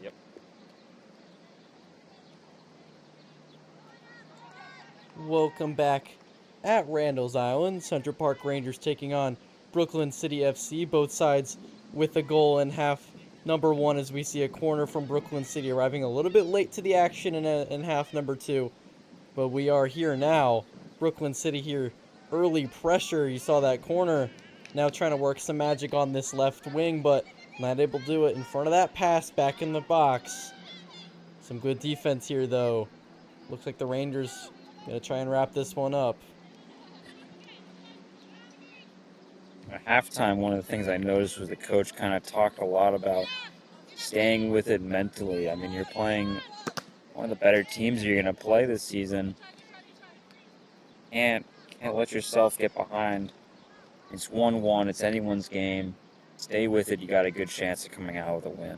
Yep. Welcome back at Randall's Island. Central Park Rangers taking on Brooklyn City FC. Both sides with a goal in half number one, as we see a corner from Brooklyn City arriving a little bit late to the action in half number two. But we are here now. Brooklyn City here. Early pressure. You saw that corner. Now trying to work some magic on this left wing, but not able to do it in front of that pass back in the box. Some good defense here, though. Looks like the Rangers gonna try and wrap this one up. At halftime, one of the things I noticed was the coach kind of talked a lot about staying with it mentally. I mean, you're playing one of the better teams you're going to play this season. And can't let yourself get behind. It's 1-1. It's anyone's game. Stay with it. You got a good chance of coming out with a win.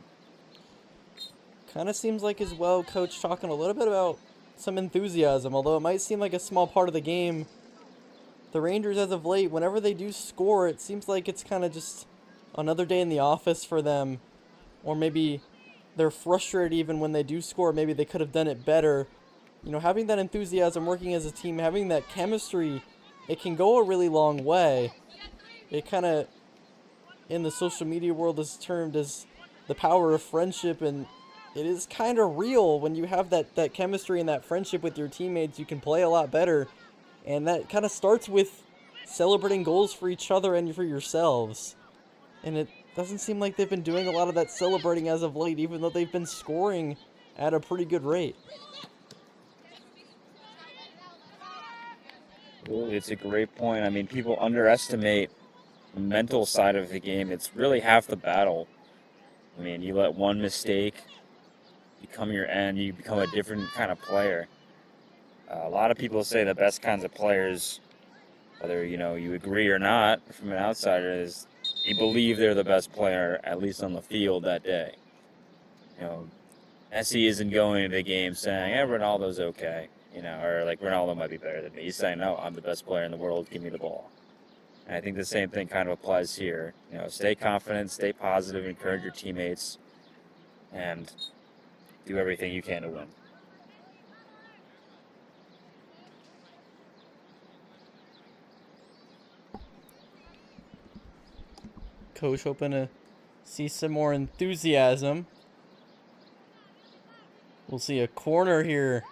Kind of seems like as well, coach talking a little bit about some enthusiasm, although it might seem like a small part of the game. The Rangers, as of late, whenever they do score, it seems like it's kind of just another day in the office for them. Or maybe they're frustrated even when they do score. Maybe they could have done it better. You know, having that enthusiasm, working as a team, having that chemistry, it can go a really long way. It kind of, in the social media world, is termed as the power of friendship, and it is kind of real. When you have that chemistry and that friendship with your teammates, you can play a lot better. And that kind of starts with celebrating goals for each other and for yourselves. And it doesn't seem like they've been doing a lot of that celebrating as of late, even though they've been scoring at a pretty good rate. Well, it's a great point. I mean, people underestimate the mental side of the game. It's really half the battle. I mean, you let one mistake become your end, you become a different kind of player. A lot of people say the best kinds of players, whether you agree or not, from an outsider, is you believe they're the best player, at least on the field that day. Messi isn't going into the game saying, Ronaldo's okay, or like Ronaldo might be better than me. He's saying, no, I'm the best player in the world, give me the ball. And I think the same thing kind of applies here. Stay confident, stay positive, encourage your teammates, and do everything you can to win. Coach hoping to see some more enthusiasm. We'll see a corner here.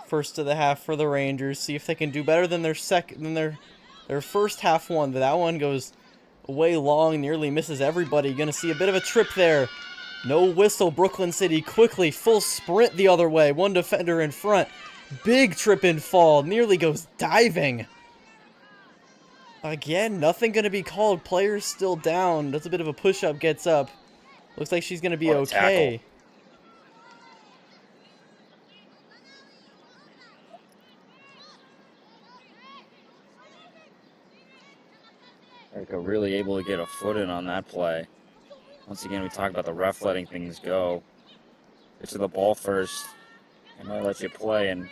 First of the half for the Rangers. See if they can do better than their first half one. But that one goes away long, nearly misses everybody. Gonna see a bit of a trip there. No whistle. Brooklyn City quickly full sprint the other way. One defender in front. Big trip and fall. Nearly goes diving. Again, nothing going to be called. Player's still down. Does a bit of a push-up, gets up. Looks like she's going to be okay. Erica really able to get a foot in on that play. Once again, we talk about the ref letting things go. Get to the ball first. And might let you play, and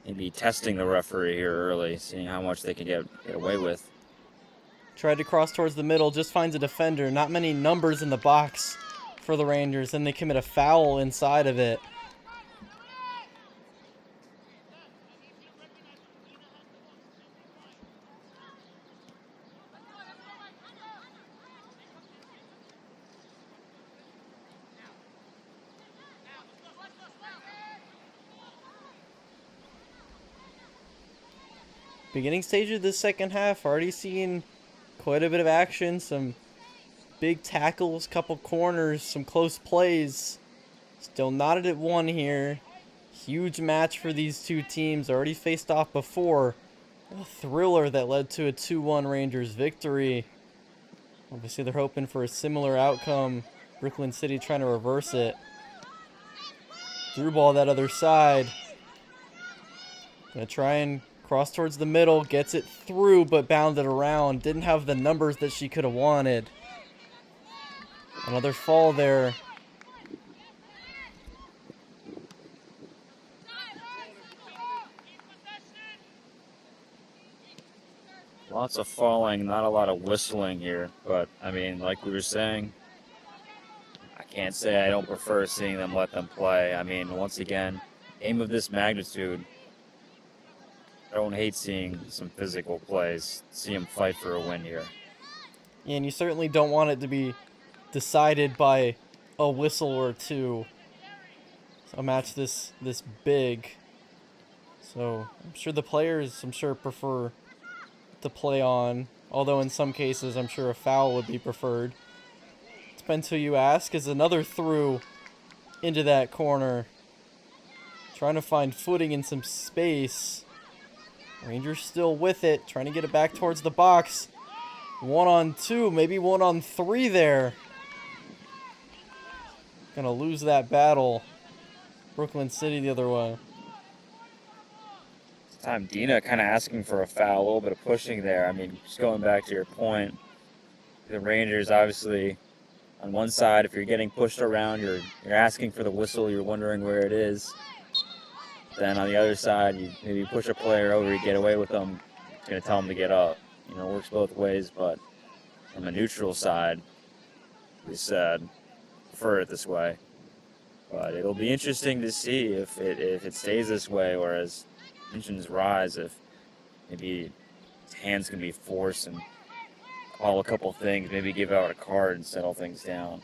maybe testing the referee here early, seeing how much they can get away with. Tried to cross towards the middle, just finds a defender. Not many numbers in the box for the Rangers, and they commit a foul inside of it. Beginning stage of the second half, already seeing quite a bit of action, some big tackles, couple corners, some close plays. Still knotted at 1 here. Huge match for these two teams, already faced off before. A thriller that led to a 2-1 Rangers victory. Obviously they're hoping for a similar outcome. Brooklyn City trying to reverse it. Through ball that other side. Gonna try and cross towards the middle, gets it through, but bounded around. Didn't have the numbers that she could have wanted. Another fall there. Lots of falling, not a lot of whistling here. But, I mean, like we were saying, I can't say I don't prefer seeing them let them play. I mean, once again, game of this magnitude, I don't hate seeing some physical plays, see them fight for a win here. Yeah, and you certainly don't want it to be decided by a whistle or two. A match this big. So I'm sure the players, prefer to play on. Although in some cases, I'm sure a foul would be preferred. Depends who you ask. Is another through into that corner. Trying to find footing in some space. Rangers still with it. Trying to get it back towards the box. 1-on-2, maybe 1-on-3 there. Gonna lose that battle. Brooklyn City the other way. This time Dina kind of asking for a foul, a little bit of pushing there. I mean, just going back to your point, the Rangers obviously on one side, if you're getting pushed around, you're asking for the whistle, you're wondering where it is. Then on the other side, you maybe push a player over, you get away with them, you're gonna tell them to get up. You know, it works both ways, but on the neutral side, we said prefer it this way. But it'll be interesting to see if it stays this way, or as tensions rise, if maybe hands can be forced and call a couple things, maybe give out a card and settle things down.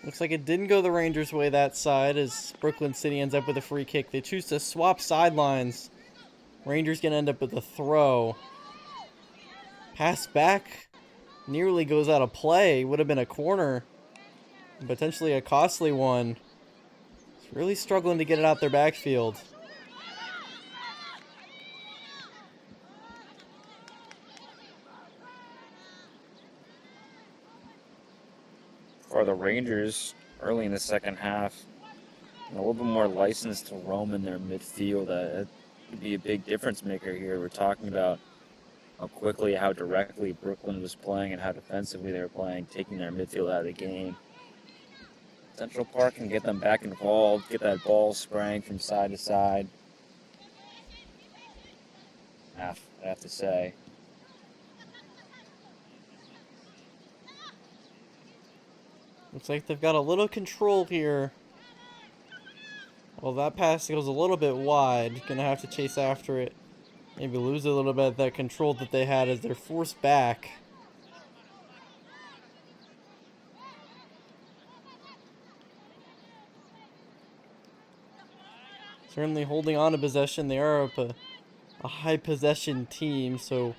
Looks like it didn't go the Rangers' way that side as Brooklyn City ends up with a free kick. They choose to swap sidelines. Rangers gonna end up with a throw. Pass back nearly goes out of play. Would have been a corner. Potentially a costly one. It's really struggling to get it out their backfield. For the Rangers, early in the second half, a little bit more license to roam in their midfield. That would be a big difference maker here. We're talking about how quickly, how directly Brooklyn was playing and how defensively they were playing, taking their midfield out of the game. Central Park can get them back involved, get that ball spraying from side to side. I have to say. Looks like they've got a little control here. Well, that pass goes a little bit wide. Gonna have to chase after it. Maybe lose a little bit of that control that they had as they're forced back. Certainly holding on to possession. They are a high possession team, so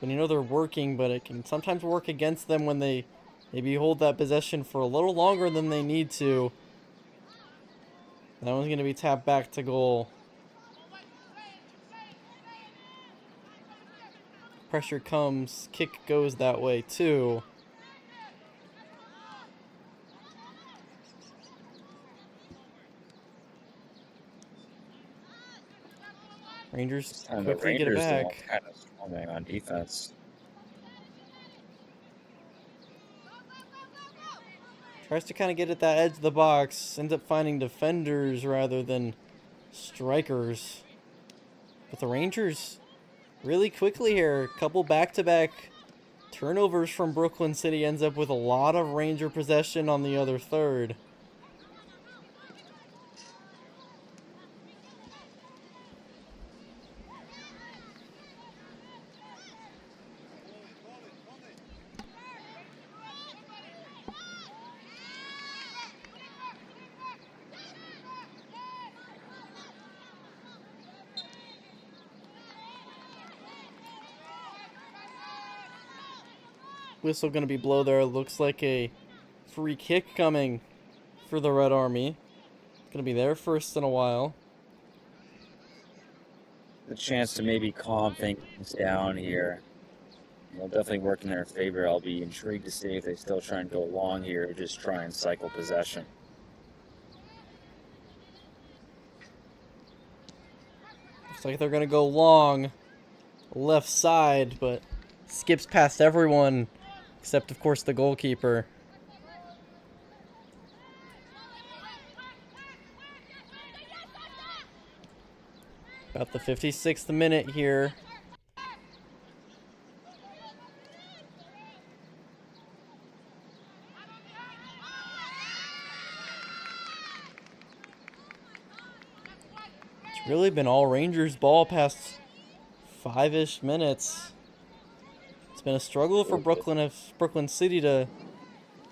when you know they're working, but it can sometimes work against them when they maybe hold that possession for a little longer than they need to. That one's going to be tapped back to goal. Pressure comes, kick goes that way too. Rangers quickly get it back. Kind of swarming on defense. Tries to kind of get at that edge of the box. Ends up finding defenders rather than strikers. But the Rangers really quickly here. A couple back-to-back turnovers from Brooklyn City ends up with a lot of Ranger possession on the other third. Whistle gonna be blow there. Looks like a free kick coming for the Red Army. Gonna be their first in a while. The chance to maybe calm things down here. It'll definitely work in their favor. I'll be intrigued to see if they still try and go long here or just try and cycle possession. Looks like they're gonna go long left side, but skips past everyone except, of course, the goalkeeper. About the 56th minute here. really been all Rangers ball past 5-ish minutes. It's been a struggle for Brooklyn City to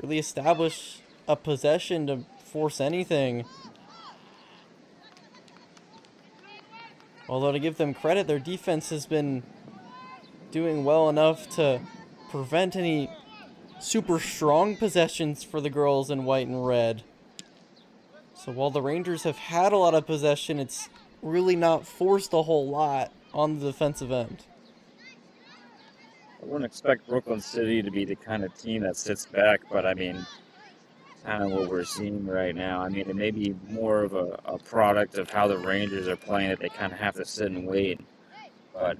really establish a possession to force anything. Although to give them credit, their defense has been doing well enough to prevent any super strong possessions for the girls in white and red. So while the Rangers have had a lot of possession, it's really not forced a whole lot on the defensive end. I wouldn't expect Brooklyn City to be the kind of team that sits back, but I mean, kind of what we're seeing right now. I mean, it may be more of a product of how the Rangers are playing that they kind of have to sit and wait. But,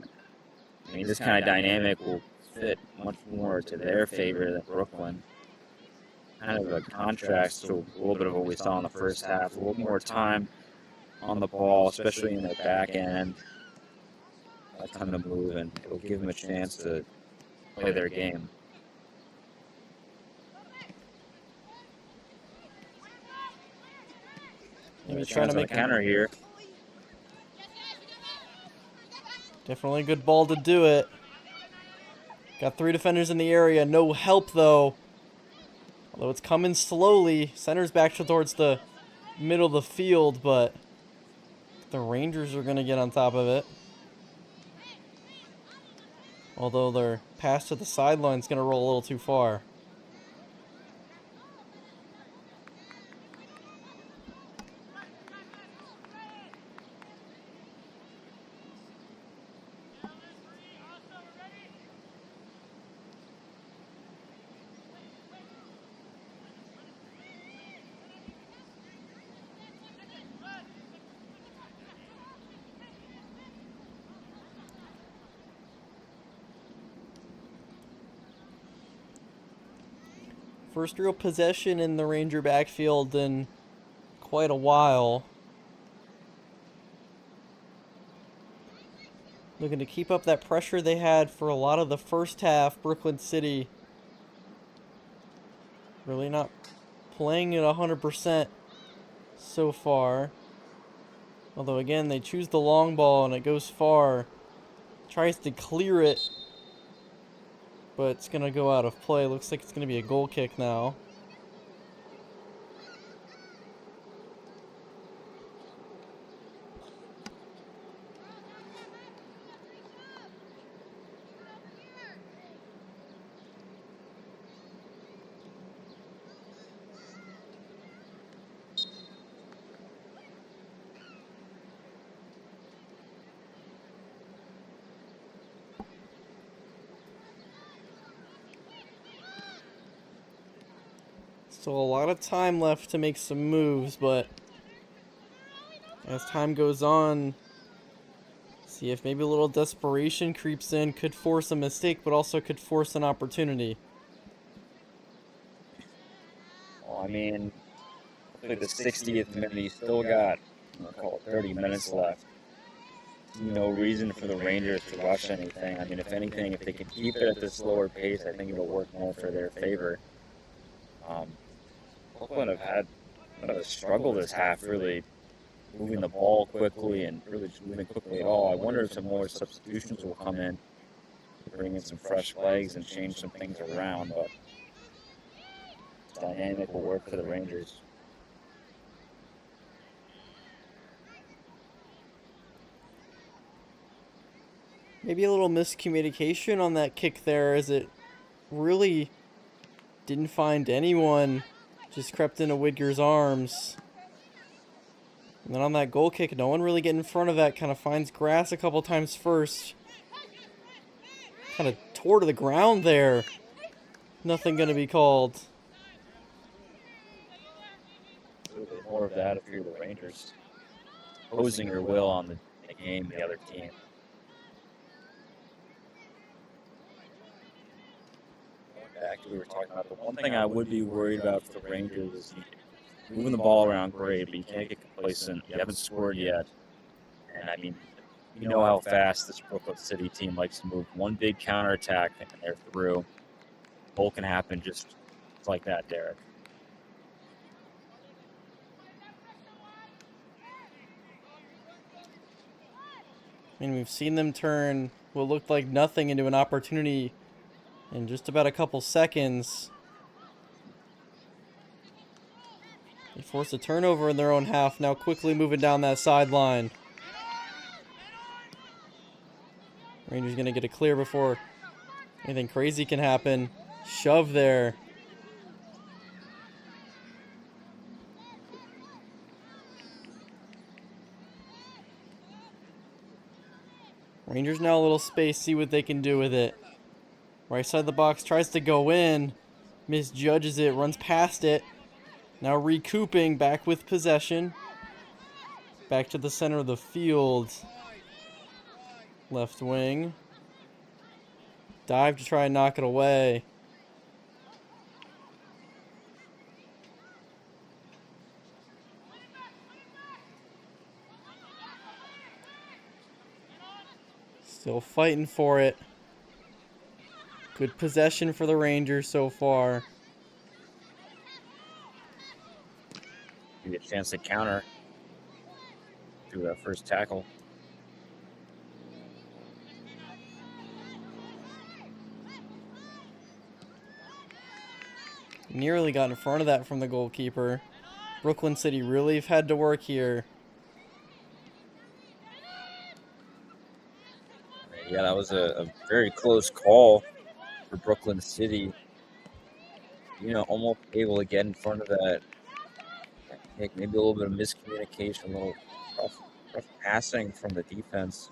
I mean, this kind of dynamic will fit much more to their favor than Brooklyn. Kind of a contrast to a little bit of what we saw in the first half. A little more time on the ball, especially in their back end. A ton of move, and it'll give them a chance to play their game. Maybe trying to make a counter here. Definitely a good ball to do it. Got 3 defenders in the area. No help, though. Although it's coming slowly. Center's back towards the middle of the field, but the Rangers are going to get on top of it. Although their pass to the sideline is going to roll a little too far. First real possession in the Ranger backfield in quite a while. Looking to keep up that pressure they had for a lot of the first half. Brooklyn City really not playing at 100% so far. Although again, they choose the long ball and it goes far. Tries to clear it, but it's going to go out of play. Looks like it's going to be a goal kick now. Still a lot of time left to make some moves, but as time goes on, see if maybe a little desperation creeps in. Could force a mistake, but also could force an opportunity. Well, I mean, hopefully the 60th minute, you still got, call it 30 minutes left. No reason for the Rangers to rush anything. I mean, if anything, if they can keep it at this slower pace, I think it'll work more for their favor. Brooklyn have had a struggle this half, really moving the ball quickly and really just moving quickly at all. I wonder if some more substitutions will come in, bring in some fresh legs and change some things around, but dynamic will work for the Rangers. Maybe a little miscommunication on that kick there, as it really didn't find anyone. Just crept into Widger's arms. And then on that goal kick, no one really getting in front of that. Kind of finds grass a couple times first. Kind of tore to the ground there. Nothing going to be called. A little bit more of that if you're the Rangers. Imposing your will on the game, the other team. Back to what we were talking about. The one thing I would be worried about for the Rangers is moving the ball around great, but you can't get complacent. You haven't scored yet. And I mean, you know how fast this Brooklyn City team likes to move. One big counterattack and they're through. Goal can happen just like that, Derek. And we've seen them turn what looked like nothing into an opportunity in just about a couple seconds. They force a turnover in their own half, now quickly moving down that sideline. Rangers gonna get a clear before anything crazy can happen. Shove there. Rangers now a little space, see what they can do with it. Right side of the box, tries to go in. Misjudges it, runs past it. Now recouping, back with possession. Back to the center of the field. Left wing. Dive to try and knock it away. Still fighting for it. Good possession for the Rangers so far. You get a chance to counter through that first tackle. Nearly got in front of that from the goalkeeper. Brooklyn City really have had to work here. Yeah, that was a very close call for Brooklyn City. Almost able to get in front of that. Maybe a little bit of miscommunication, a little rough passing from the defense.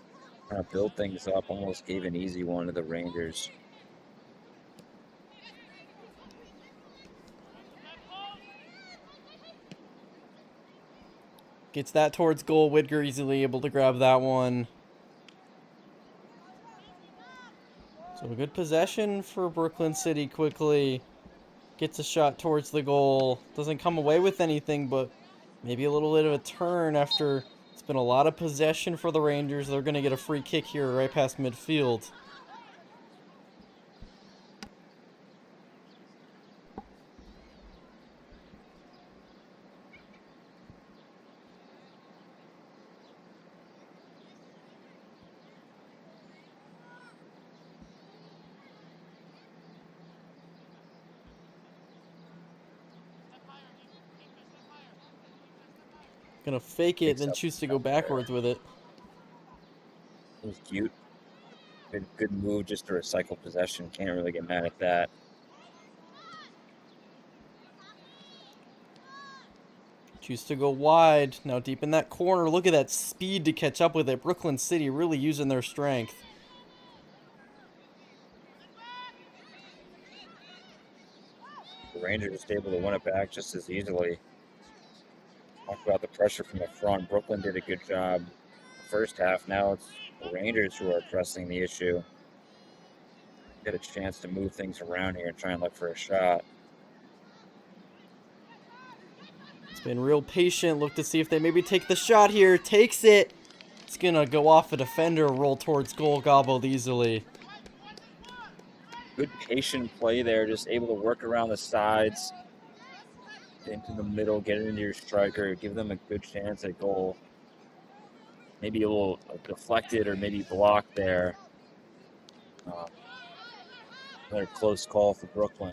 Trying to build things up, almost gave an easy one to the Rangers. Gets that towards goal. Whitger easily able to grab that one. So a good possession for Brooklyn City quickly. Gets a shot towards the goal. Doesn't come away with anything, but maybe a little bit of a turn after it's been a lot of possession for the Rangers. They're going to get a free kick here right past midfield. Gonna fake it, then choose to go backwards with it. It was cute. Good move just to recycle possession. Can't really get mad at that. Choose to go wide. Now deep in that corner. Look at that speed to catch up with it. Brooklyn City really using their strength. The Rangers just able to win it back just as easily. Talk about the pressure from the front. Brooklyn did a good job first half. Now it's the Rangers who are pressing the issue. Get a chance to move things around here and try and look for a shot. It's been real patient. Look to see if they maybe take the shot here. Takes it. It's gonna go off a defender, roll towards goal, gobbled easily. Good patient play there, just able to work around the sides, get into the middle, get it into your striker, give them a good chance at goal. Maybe a little deflected or maybe blocked there. Another close call for Brooklyn.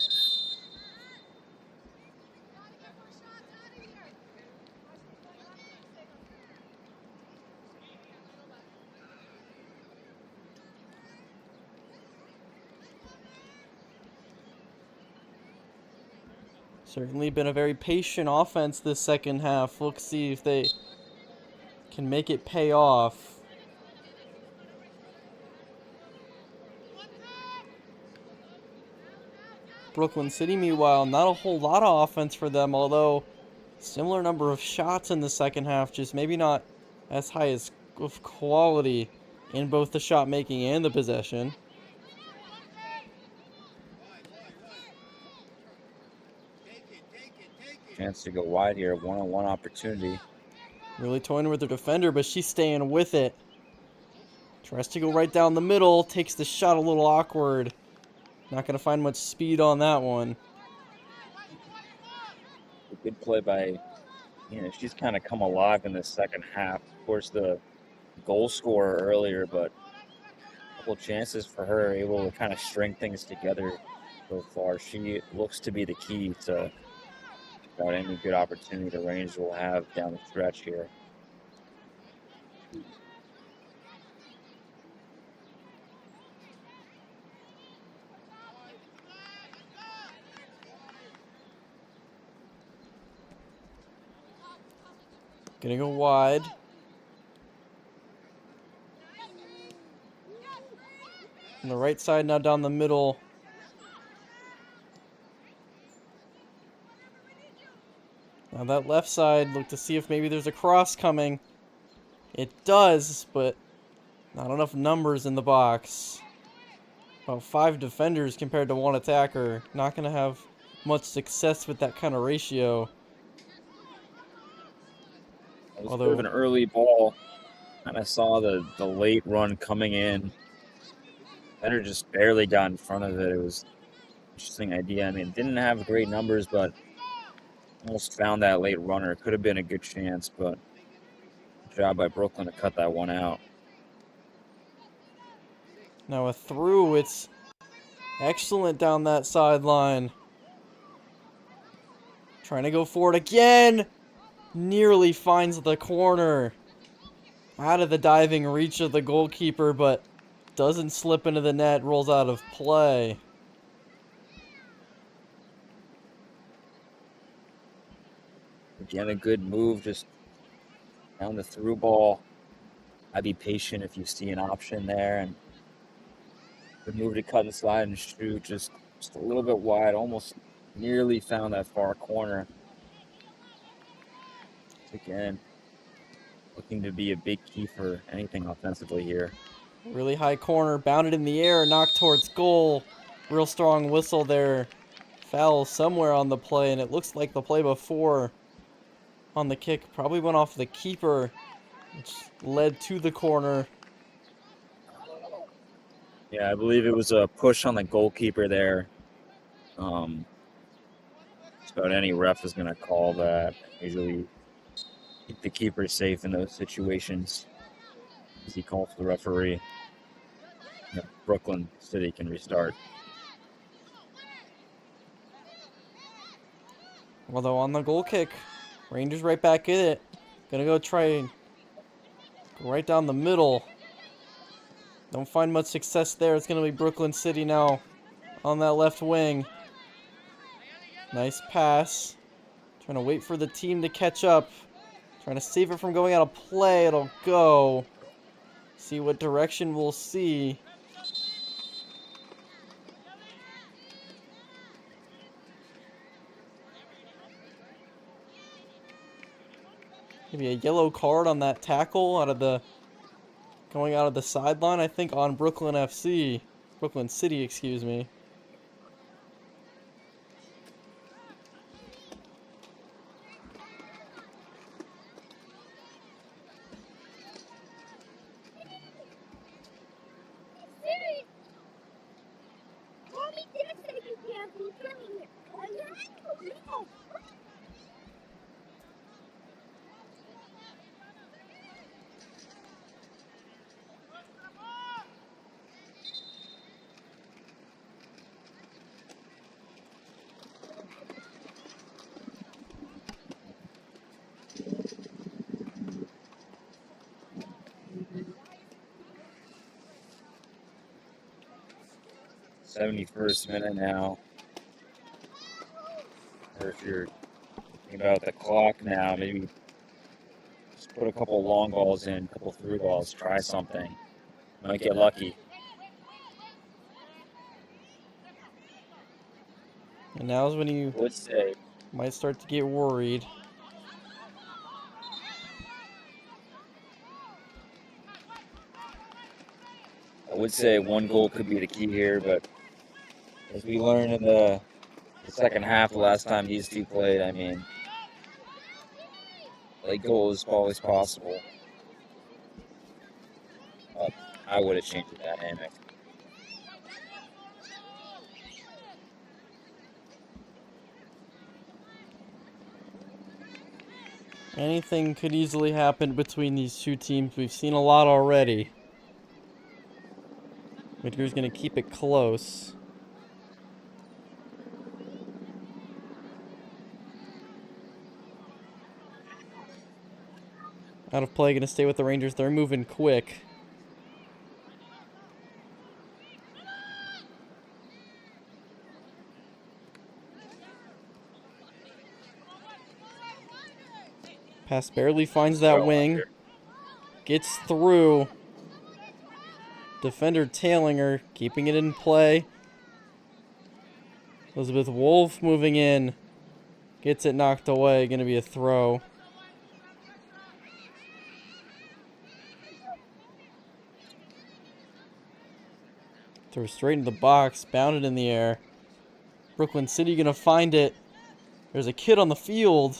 Certainly been a very patient offense this second half. We'll see if they can make it pay off. Brooklyn City, meanwhile, not a whole lot of offense for them, although similar number of shots in the second half, just maybe not as high as of quality in both the shot making and the possession. Chance to go wide here, one-on-one opportunity. Really toying with her defender, but she's staying with it. Tries to go right down the middle, takes the shot a little awkward. Not going to find much speed on that one. A good play by, she's kind of come alive in the second half. Of course, the goal scorer earlier, but a couple chances for her, able to kind of string things together so far. She looks to be the key to about any good opportunity the Rangers will have down the stretch here. Gonna go wide. On the right side, now down the middle. Now that left side, look to see if maybe there's a cross coming. It does, but not enough numbers in the box. About 5 defenders compared to 1 attacker. Not going to have much success with that kind of ratio. It was a bit of Although, an early ball. Kind of saw the late run coming in. Better just barely got in front of it. It was an interesting idea. I mean, didn't have great numbers, but almost found that late runner. Could have been a good chance, but good job by Brooklyn to cut that one out. now a through, it's excellent down that sideline. Trying to go for it again. Nearly finds the corner. Out of the diving reach of the goalkeeper, but doesn't slip into the net, rolls out of play. Again, a good move, just down the through ball. I'd be patient if you see an option there, and good move to cut inside and shoot, just a little bit wide, almost nearly found that far corner. Again, looking to be a big key for anything offensively here. Really high corner, bounded in the air, knocked towards goal. Real strong whistle there. Foul somewhere on the play, and it looks like the play before on the kick probably went off the keeper, which led to the corner. Yeah, I believe it was a push on the goalkeeper there. Just about any ref is going to call that. Usually keep the keeper safe in those situations, as he calls the referee. Yeah, Brooklyn City can restart. Although on the goal kick, Rangers right back in it. Gonna go try and go right down the middle. Don't find much success there. It's gonna be Brooklyn City now on that left wing. Nice pass. Trying to wait for the team to catch up. Trying to save it from going out of play. It'll go. See what direction we'll see. Maybe a yellow card on that tackle going out of the sideline, I think, on Brooklyn City, excuse me. – 71st minute now. Or if you're thinking about the clock now, maybe just put a couple long balls in, a couple through balls, try something. Might get lucky. And now's when you I would say might start to get worried. one goal could be the key here, but as we learned in the second half the last time these two played, I mean, late goal is always possible. I would have changed the dynamic. Anything could easily happen between these two teams. We've seen a lot already. Whittaker's going to keep it close. Out of play, going to stay with the Rangers. They're moving quick. Pass barely finds that wing. Gets through. Defender tailing her, keeping it in play. Elizabeth Wolf moving in. Gets it knocked away. Going to be a throw. Throws straight into the box. Bounded in the air. Brooklyn City going to find it. There's a kid on the field.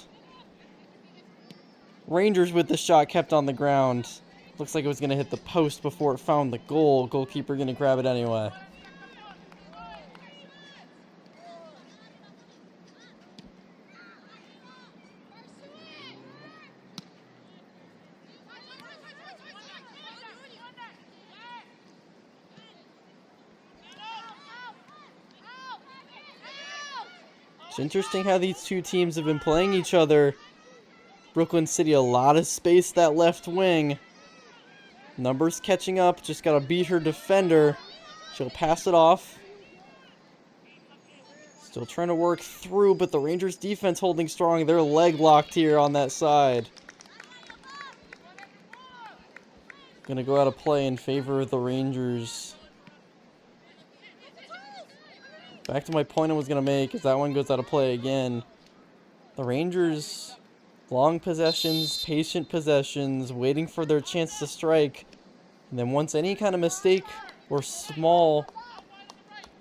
Rangers with the shot kept on the ground. Looks like it was going to hit the post before it found the goal. Goalkeeper going to grab it anyway. It's interesting how these two teams have been playing each other. Brooklyn City, a lot of space that left wing. Numbers catching up, just got to beat her defender. She'll pass it off. Still trying to work through, but the Rangers defense holding strong. They're leg locked here on that side. Gonna go out of play in favor of the Rangers. Back to my point I was gonna make, is that one goes out of play again. The Rangers, long possessions, patient possessions, waiting for their chance to strike. And then once any kind of mistake or small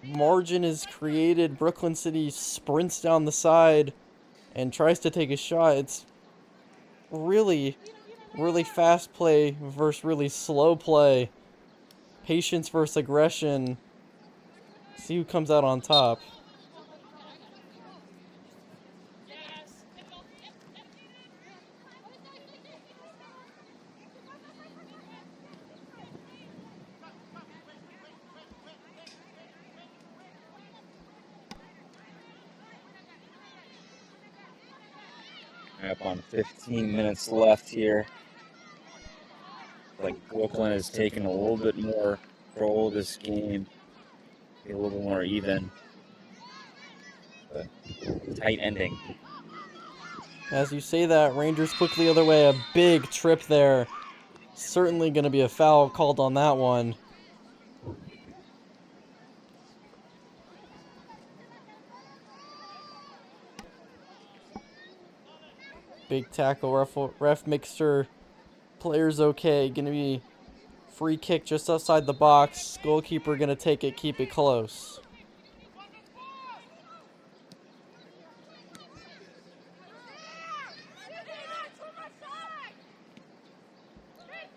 margin is created, Brooklyn City sprints down the side and tries to take a shot. It's really fast play versus really slow play. Patience versus aggression. See who comes out on top. Up on 15 minutes left here. Like Brooklyn has taken a little bit more control of this game. A little bit more even. But tight ending. As you say that, Rangers quickly the other way. A big trip there. Certainly going to be a foul called on that one. Big tackle. Ref makes sure player's okay. Going to be free kick just outside the box. Goalkeeper going to take it, keep it close.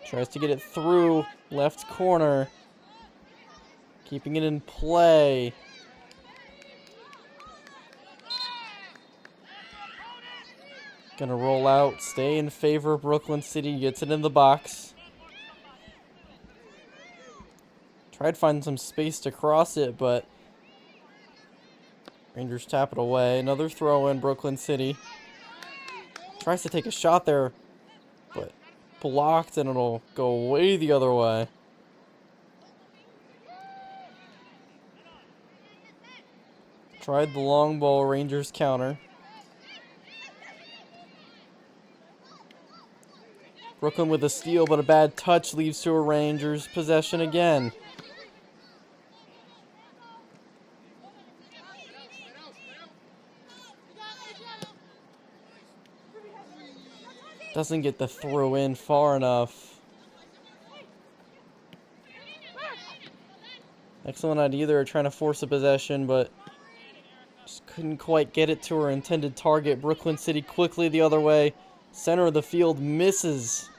Tries to get it through left corner. Keeping it in play. Gonna roll out, stay in favor of Brooklyn City, gets it in the box. Tried to find some space to cross it, but Rangers tap it away. Another throw in, Brooklyn City. Tries to take a shot there, but blocked, and it'll go way the other way. Tried the long ball, Rangers counter. Brooklyn with a steal, but a bad touch leads to a Rangers possession again. Doesn't get the throw in far enough. Excellent idea there, trying to force a possession, but just couldn't quite get it to her intended target. Brooklyn City quickly the other way. Center of the field misses.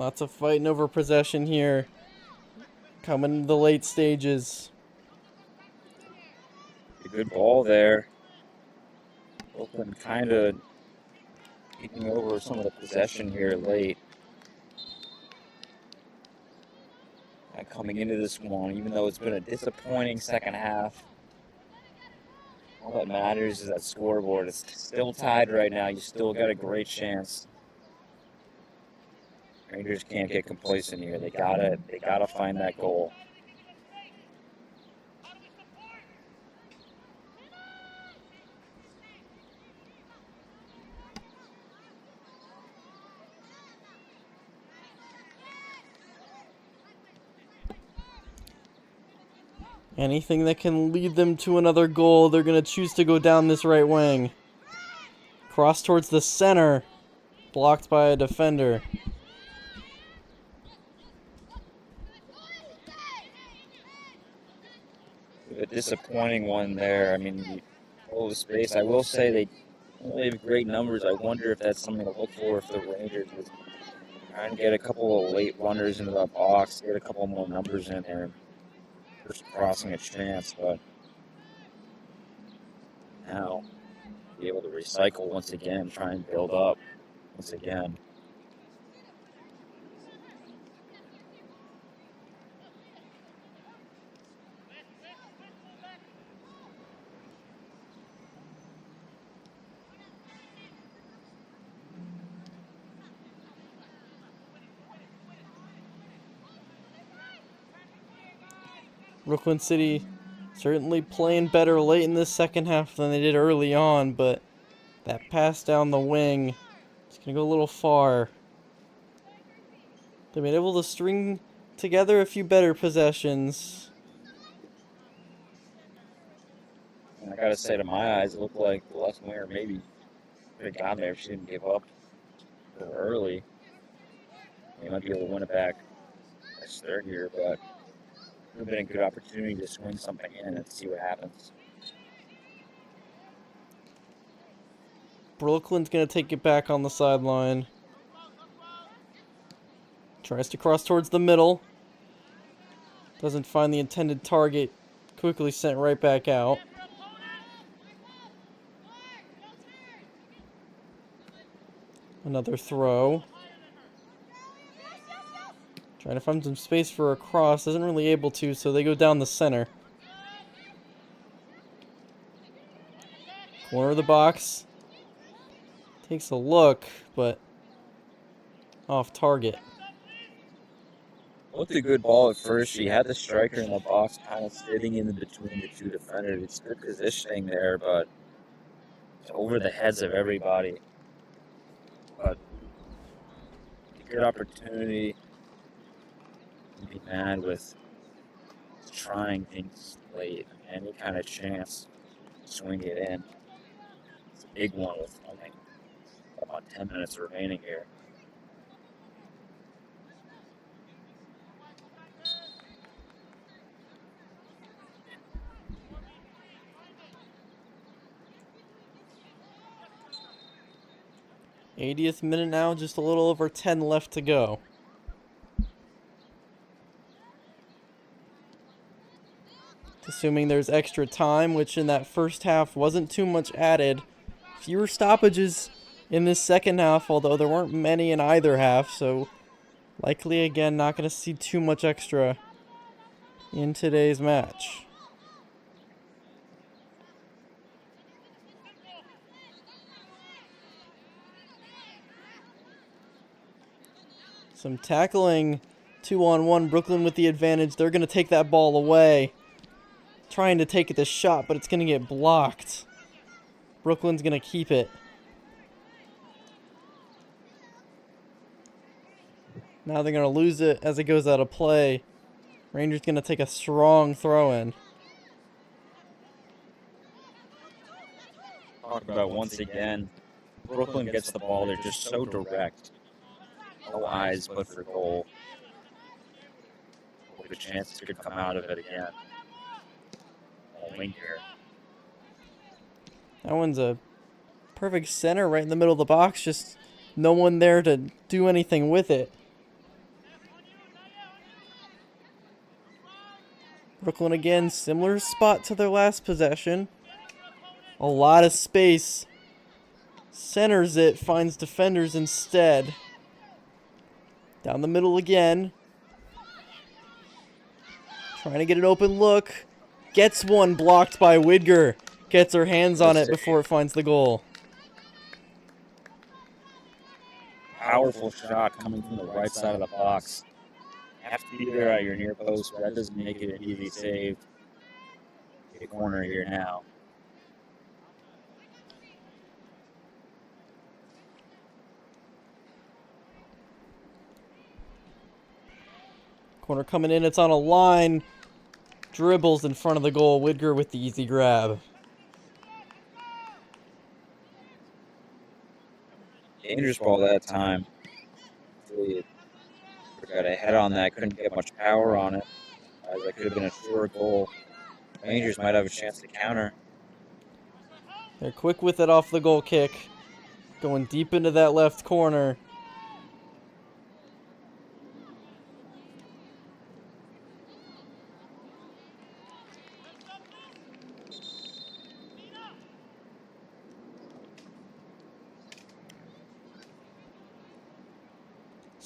Lots of fighting over possession here. Coming to the late stages. A good ball there. Oakland kind of taking over some of the possession here late. And coming into this one, even though it's been a disappointing second half, all that matters is that scoreboard. It's still tied right now. You still got a great chance. Rangers can't get complacent here. They gotta find that goal. Anything that can lead them to another goal, they're going to choose to go down this right wing. Cross towards the center. Blocked by a defender. A disappointing one there. I mean, all the space. I will say they have great numbers. I wonder if that's something to look for if the Rangers was trying to get a couple of late runners into the box, get a couple more numbers in there, first crossing a chance, but now be able to recycle once again, try and build up once again. Brooklyn City certainly playing better late in this second half than they did early on, but that pass down the wing is going to go a little far. They've been able to string together a few better possessions. And I gotta say, to my eyes, it looked like the left winger maybe could have gotten there if she didn't give up so early. They might be able to win it back next third here, but it would have been a good opportunity to swing something in and see what happens. Brooklyn's going to take it back on the sideline. Tries to cross towards the middle. Doesn't find the intended target. Quickly sent right back out. Another throw. Trying to find some space for a cross. Isn't really able to, so they go down the center. Corner of the box. Takes a look, but off target. Looked a good ball at first. She had the striker in the box kind of sitting in between the two defenders. It's good positioning there, but it's over the heads of everybody. But a good opportunity to be mad with trying things late. Any kind of chance, swing it in. It's a big one with only about 10 minutes remaining here. '80th minute now, just a little over 10 left to go. Assuming there's extra time, which in that first half wasn't too much added. Fewer stoppages in this second half, although there weren't many in either half, so likely again not going to see too much extra in today's match. Some tackling, 2-on-1, Brooklyn with the advantage. They're going to take that ball away. Trying to take the shot, but it's going to get blocked. Brooklyn's going to keep it. Now they're going to lose it as it goes out of play. Rangers going to take a strong throw in. Talk about once again, Brooklyn gets the ball. They're just so direct. No eyes but for goal. With a chance to come out of it again. Wing here. That one's a perfect center right in the middle of the box. Just no one there to do anything with it. Brooklyn again, similar spot to their last possession. A lot of space. Centers it, finds defenders instead. Down the middle again. Trying to get an open look. Gets one blocked by Widger. Gets her hands on it before it finds the goal. Powerful shot coming from the right side of the box. Have to be there at your near post, but that doesn't make it an easy save. Get a corner here now. Corner coming in, it's on a line. Dribbles in front of the goal. Widger with the easy grab. Dangerous ball that time. Really got a head on that, couldn't get much power on it. As that could have been a sure goal. Rangers might have a chance to counter. They're quick with it off the goal kick. Going deep into that left corner.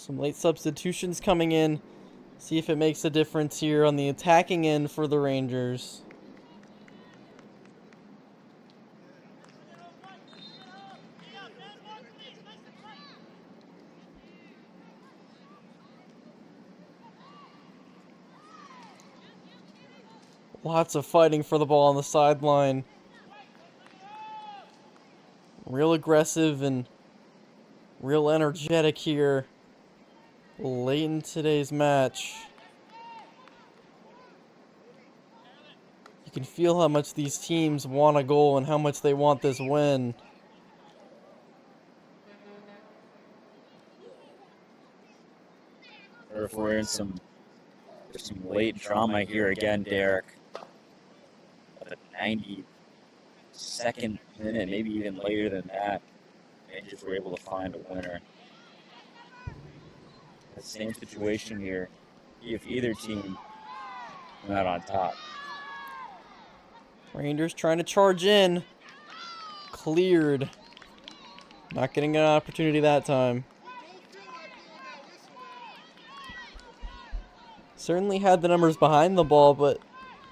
Some late substitutions coming in. See if it makes a difference here on the attacking end for the Rangers. Lots of fighting for the ball on the sideline. Real aggressive and real energetic here late in today's match. You can feel how much these teams want a goal and how much they want this win. Or if we're in some late drama here again, Derek. At the 92nd minute, maybe even later than that, Rangers were able to find a winner. The same situation here, if either team went out on top. Rangers trying to charge in. Cleared. Not getting an opportunity that time. Certainly had the numbers behind the ball, but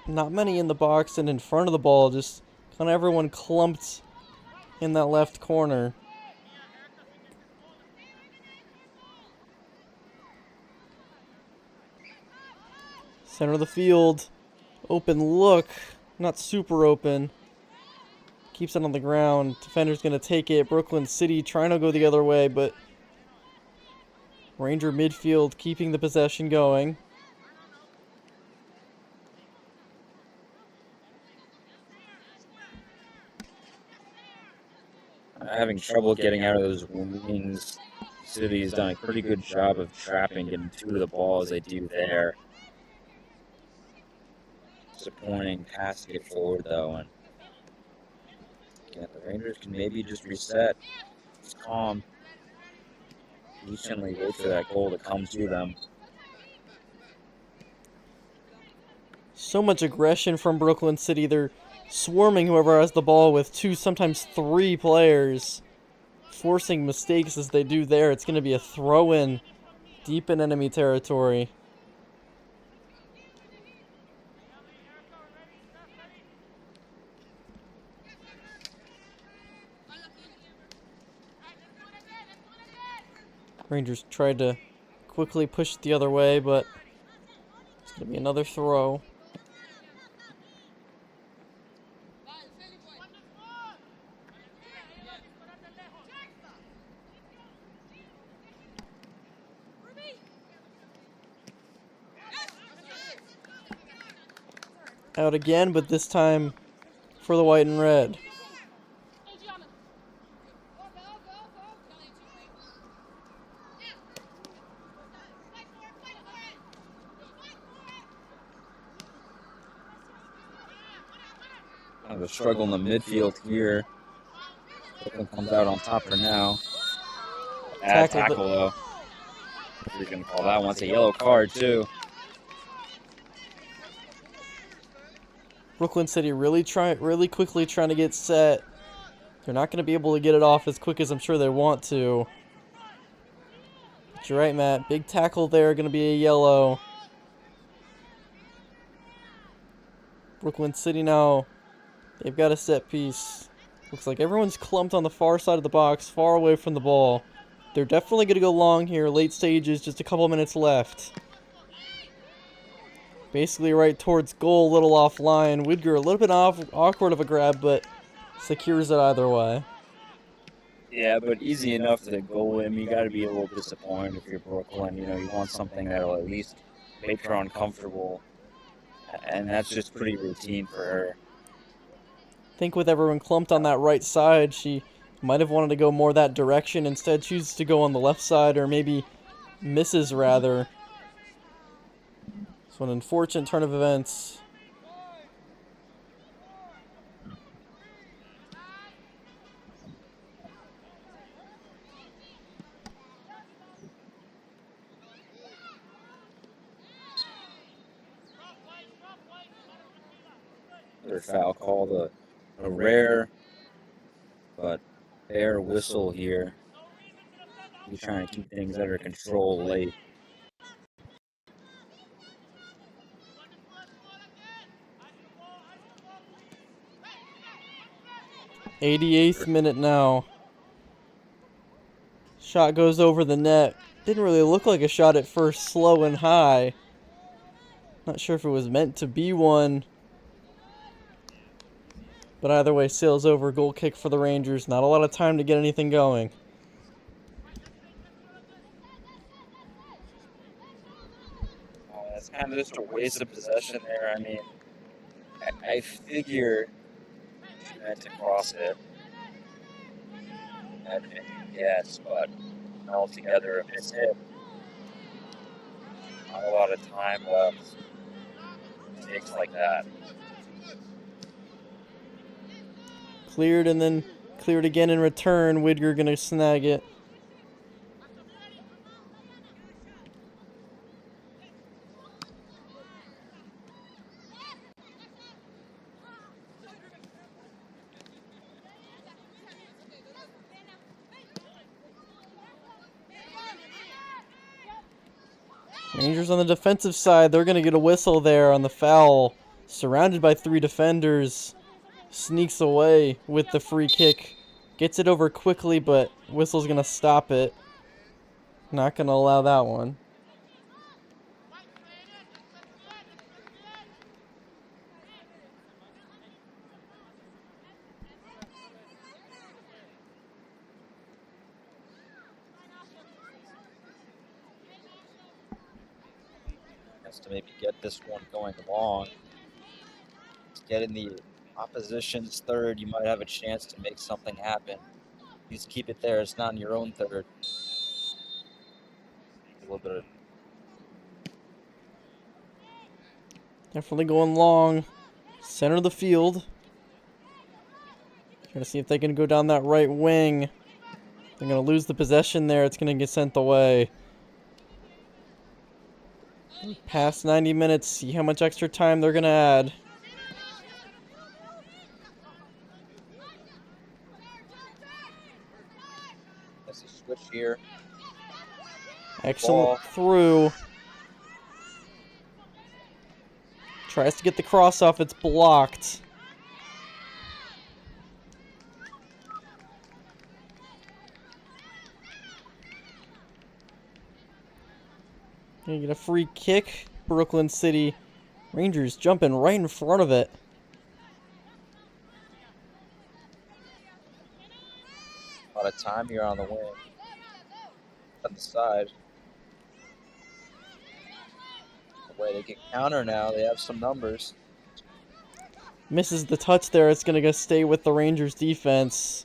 not many in the box and in front of the ball. Just kind of everyone clumped in that left corner. Center of the field. Open look. Not super open. Keeps it on the ground. Defender's going to take it. Brooklyn City trying to go the other way, but Ranger midfield keeping the possession going. Having trouble getting out of those wings. City's done a pretty good job of trapping, getting two of the balls they do there. Disappointing pass to get forward though, and yeah, the Rangers can maybe just reset. Just calm. Patiently wait for that goal to come to them. So much aggression from Brooklyn City. They're swarming whoever has the ball with two, sometimes three players. Forcing mistakes as they do there. It's going to be a throw-in deep in enemy territory. Rangers tried to quickly push it the other way, but it's going to be another throw. Out again, but this time for the white and red. Kind of a struggle in the midfield here. Brooklyn comes out on top for now. Bad tackle though. If you're going to call that one, it's a yellow card too. Brooklyn City really quickly trying to get set. They're not going to be able to get it off as quick as I'm sure they want to. But you're right, Matt. Big tackle there, going to be a yellow. Brooklyn City now, they've got a set piece. Looks like everyone's clumped on the far side of the box, far away from the ball. They're definitely going to go long here, late stages, just a couple minutes left. Basically right towards goal, a little offline. Widger a little bit awkward of a grab, but secures it either way. Yeah, but easy enough to go in. You got to be a little disappointed if you're Brooklyn. You know, you want something that'll at least make her uncomfortable, and that's just pretty routine for her. I think with everyone clumped on that right side, she might have wanted to go more that direction. Instead, chooses to go on the left side, or maybe misses rather. So an unfortunate turn of events. Their foul called a rare but fair whistle here. He's trying to keep things under control late. 88th minute now. Shot goes over the net. Didn't really look like a shot at first, slow and high. Not sure if it was meant to be one. But either way, sails over, goal kick for the Rangers. Not a lot of time to get anything going. It's kind of just a waste of possession there. I mean, I figure she meant to cross it. Yes, but altogether a miss hit. Not a lot of time left. Mistakes like that. Cleared and then cleared again in return. Widger gonna snag it. Rangers on the defensive side, they're going to get a whistle there on the foul. Surrounded by 3 defenders. Sneaks away with the free kick. Gets it over quickly, but whistle's going to stop it. Not going to allow that one. To maybe get this one going along. Get in the opposition's third, you might have a chance to make something happen. You just keep it there. It's not in your own third. A little bit of Definitely going long. Center of the field. Trying to see if they can go down that right wing. They're going to lose the possession there. It's going to get sent away. Past 90 minutes, see how much extra time they're going to add. That's a switch here. Excellent through. Tries to get the cross off, it's blocked. Gonna get a free kick. Brooklyn City Rangers jumping right in front of it. A lot of time here on the wing. On the side. The way they can counter now, they have some numbers. Misses the touch there. It's gonna go stay with the Rangers defense.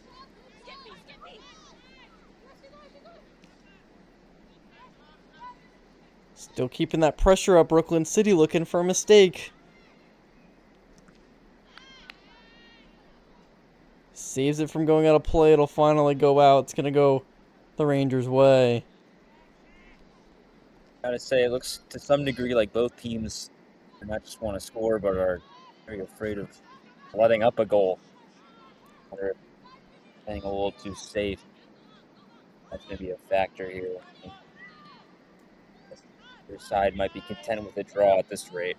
Still keeping that pressure up. Brooklyn City looking for a mistake. Saves it from going out of play. It'll finally go out. It's going to go the Rangers' way. Gotta say, it looks to some degree like both teams not just want to score, but are very afraid of letting up a goal. Or playing a little too safe. That's going to be a factor here. I think your side might be content with a draw at this rate.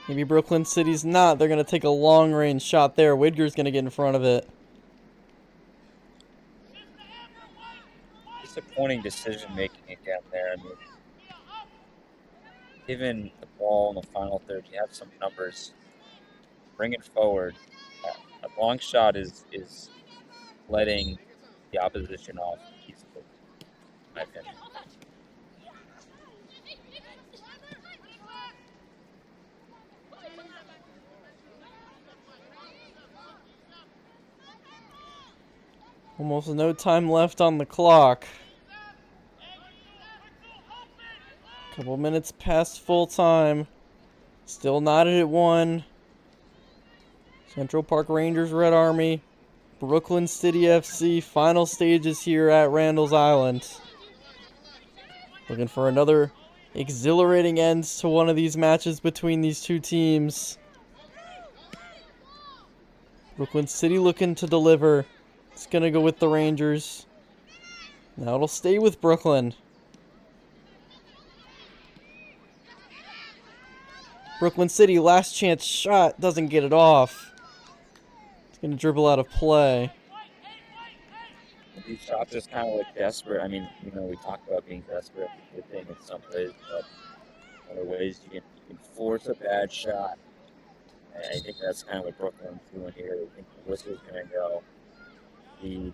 Maybe Brooklyn City's not. They're going to take a long-range shot there. Widger's going to get in front of it. Disappointing decision-making again there. I mean, given the ball in the final third, you have some numbers. Bring it forward. A long shot is letting the opposition off easily, in my opinion. Almost no time left on the clock. Couple minutes past full time. Still knotted at 1. Central Park Rangers, Red Army. Brooklyn City FC. Final stages here at Randall's Island. Looking for another exhilarating end to one of these matches between these two teams. Brooklyn City looking to deliver. It's going to go with the Rangers. Now it'll stay with Brooklyn. Brooklyn City, last chance shot, doesn't get it off. It's going to dribble out of play. These shots just kind of look desperate. I mean, we talk about being desperate. Good thing in some ways, but in other ways you can force a bad shot. And I think that's kind of what Brooklyn's doing here. I think the whistle's going to go. He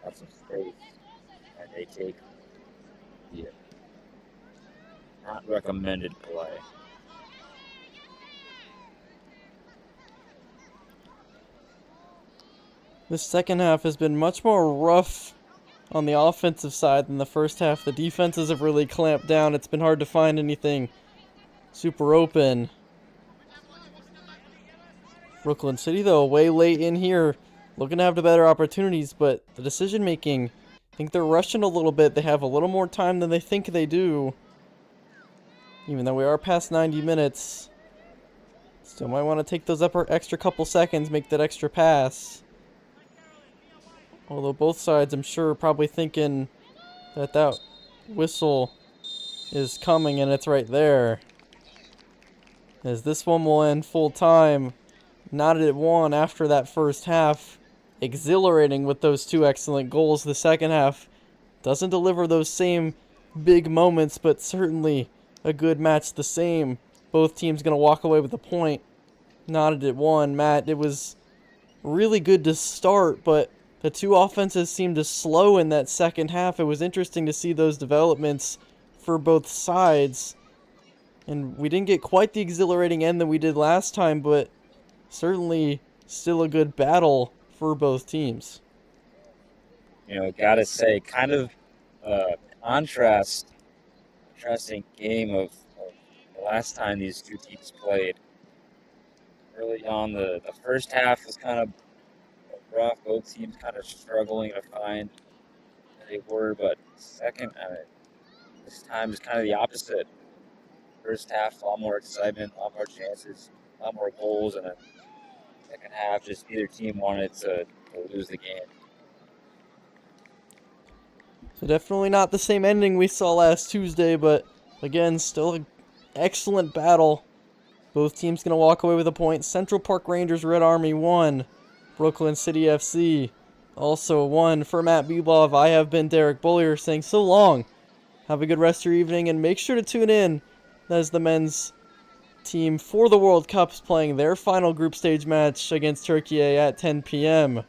has some space, and they take the not recommended play. The second half has been much more rough on the offensive side than the first half. The defenses have really clamped down. It's been hard to find anything super open. Brooklyn City, though, way late in here, looking to have the better opportunities, but the decision making, I think they're rushing a little bit. They have a little more time than they think they do. Even though we are past 90 minutes. Still might want to take those extra couple seconds, make that extra pass. Although both sides, I'm sure, are probably thinking that whistle is coming and it's right there. As this one will end full time. Knotted at 1 after that first half. Exhilarating with those 2 excellent goals. The second half doesn't deliver those same big moments, but certainly a good match the same. Both teams going to walk away with a point. Knotted at 1. Matt, it was really good to start, but the two offenses seemed to slow in that second half. It was interesting to see those developments for both sides. And we didn't get quite the exhilarating end that we did last time, but certainly still a good battle for both teams. Gotta say, kind of contrasting game of the last time these two teams played. Early on, the first half was kind of rough. Both teams kind of struggling to find where they were, but second, this time is kind of the opposite. First half, a lot more excitement, a lot more chances, a lot more goals, and then second half, just either team wanted to lose the game. So definitely not the same ending we saw last Tuesday, but again, still an excellent battle. Both teams going to walk away with a point. Central Park Rangers, Red Army 1. Brooklyn City FC also 1. For Matt Bebov, I have been Derek Bullier saying so long. Have a good rest of your evening, and make sure to tune in as the men's team for the World Cup is playing their final group stage match against Turkey at 10 p.m.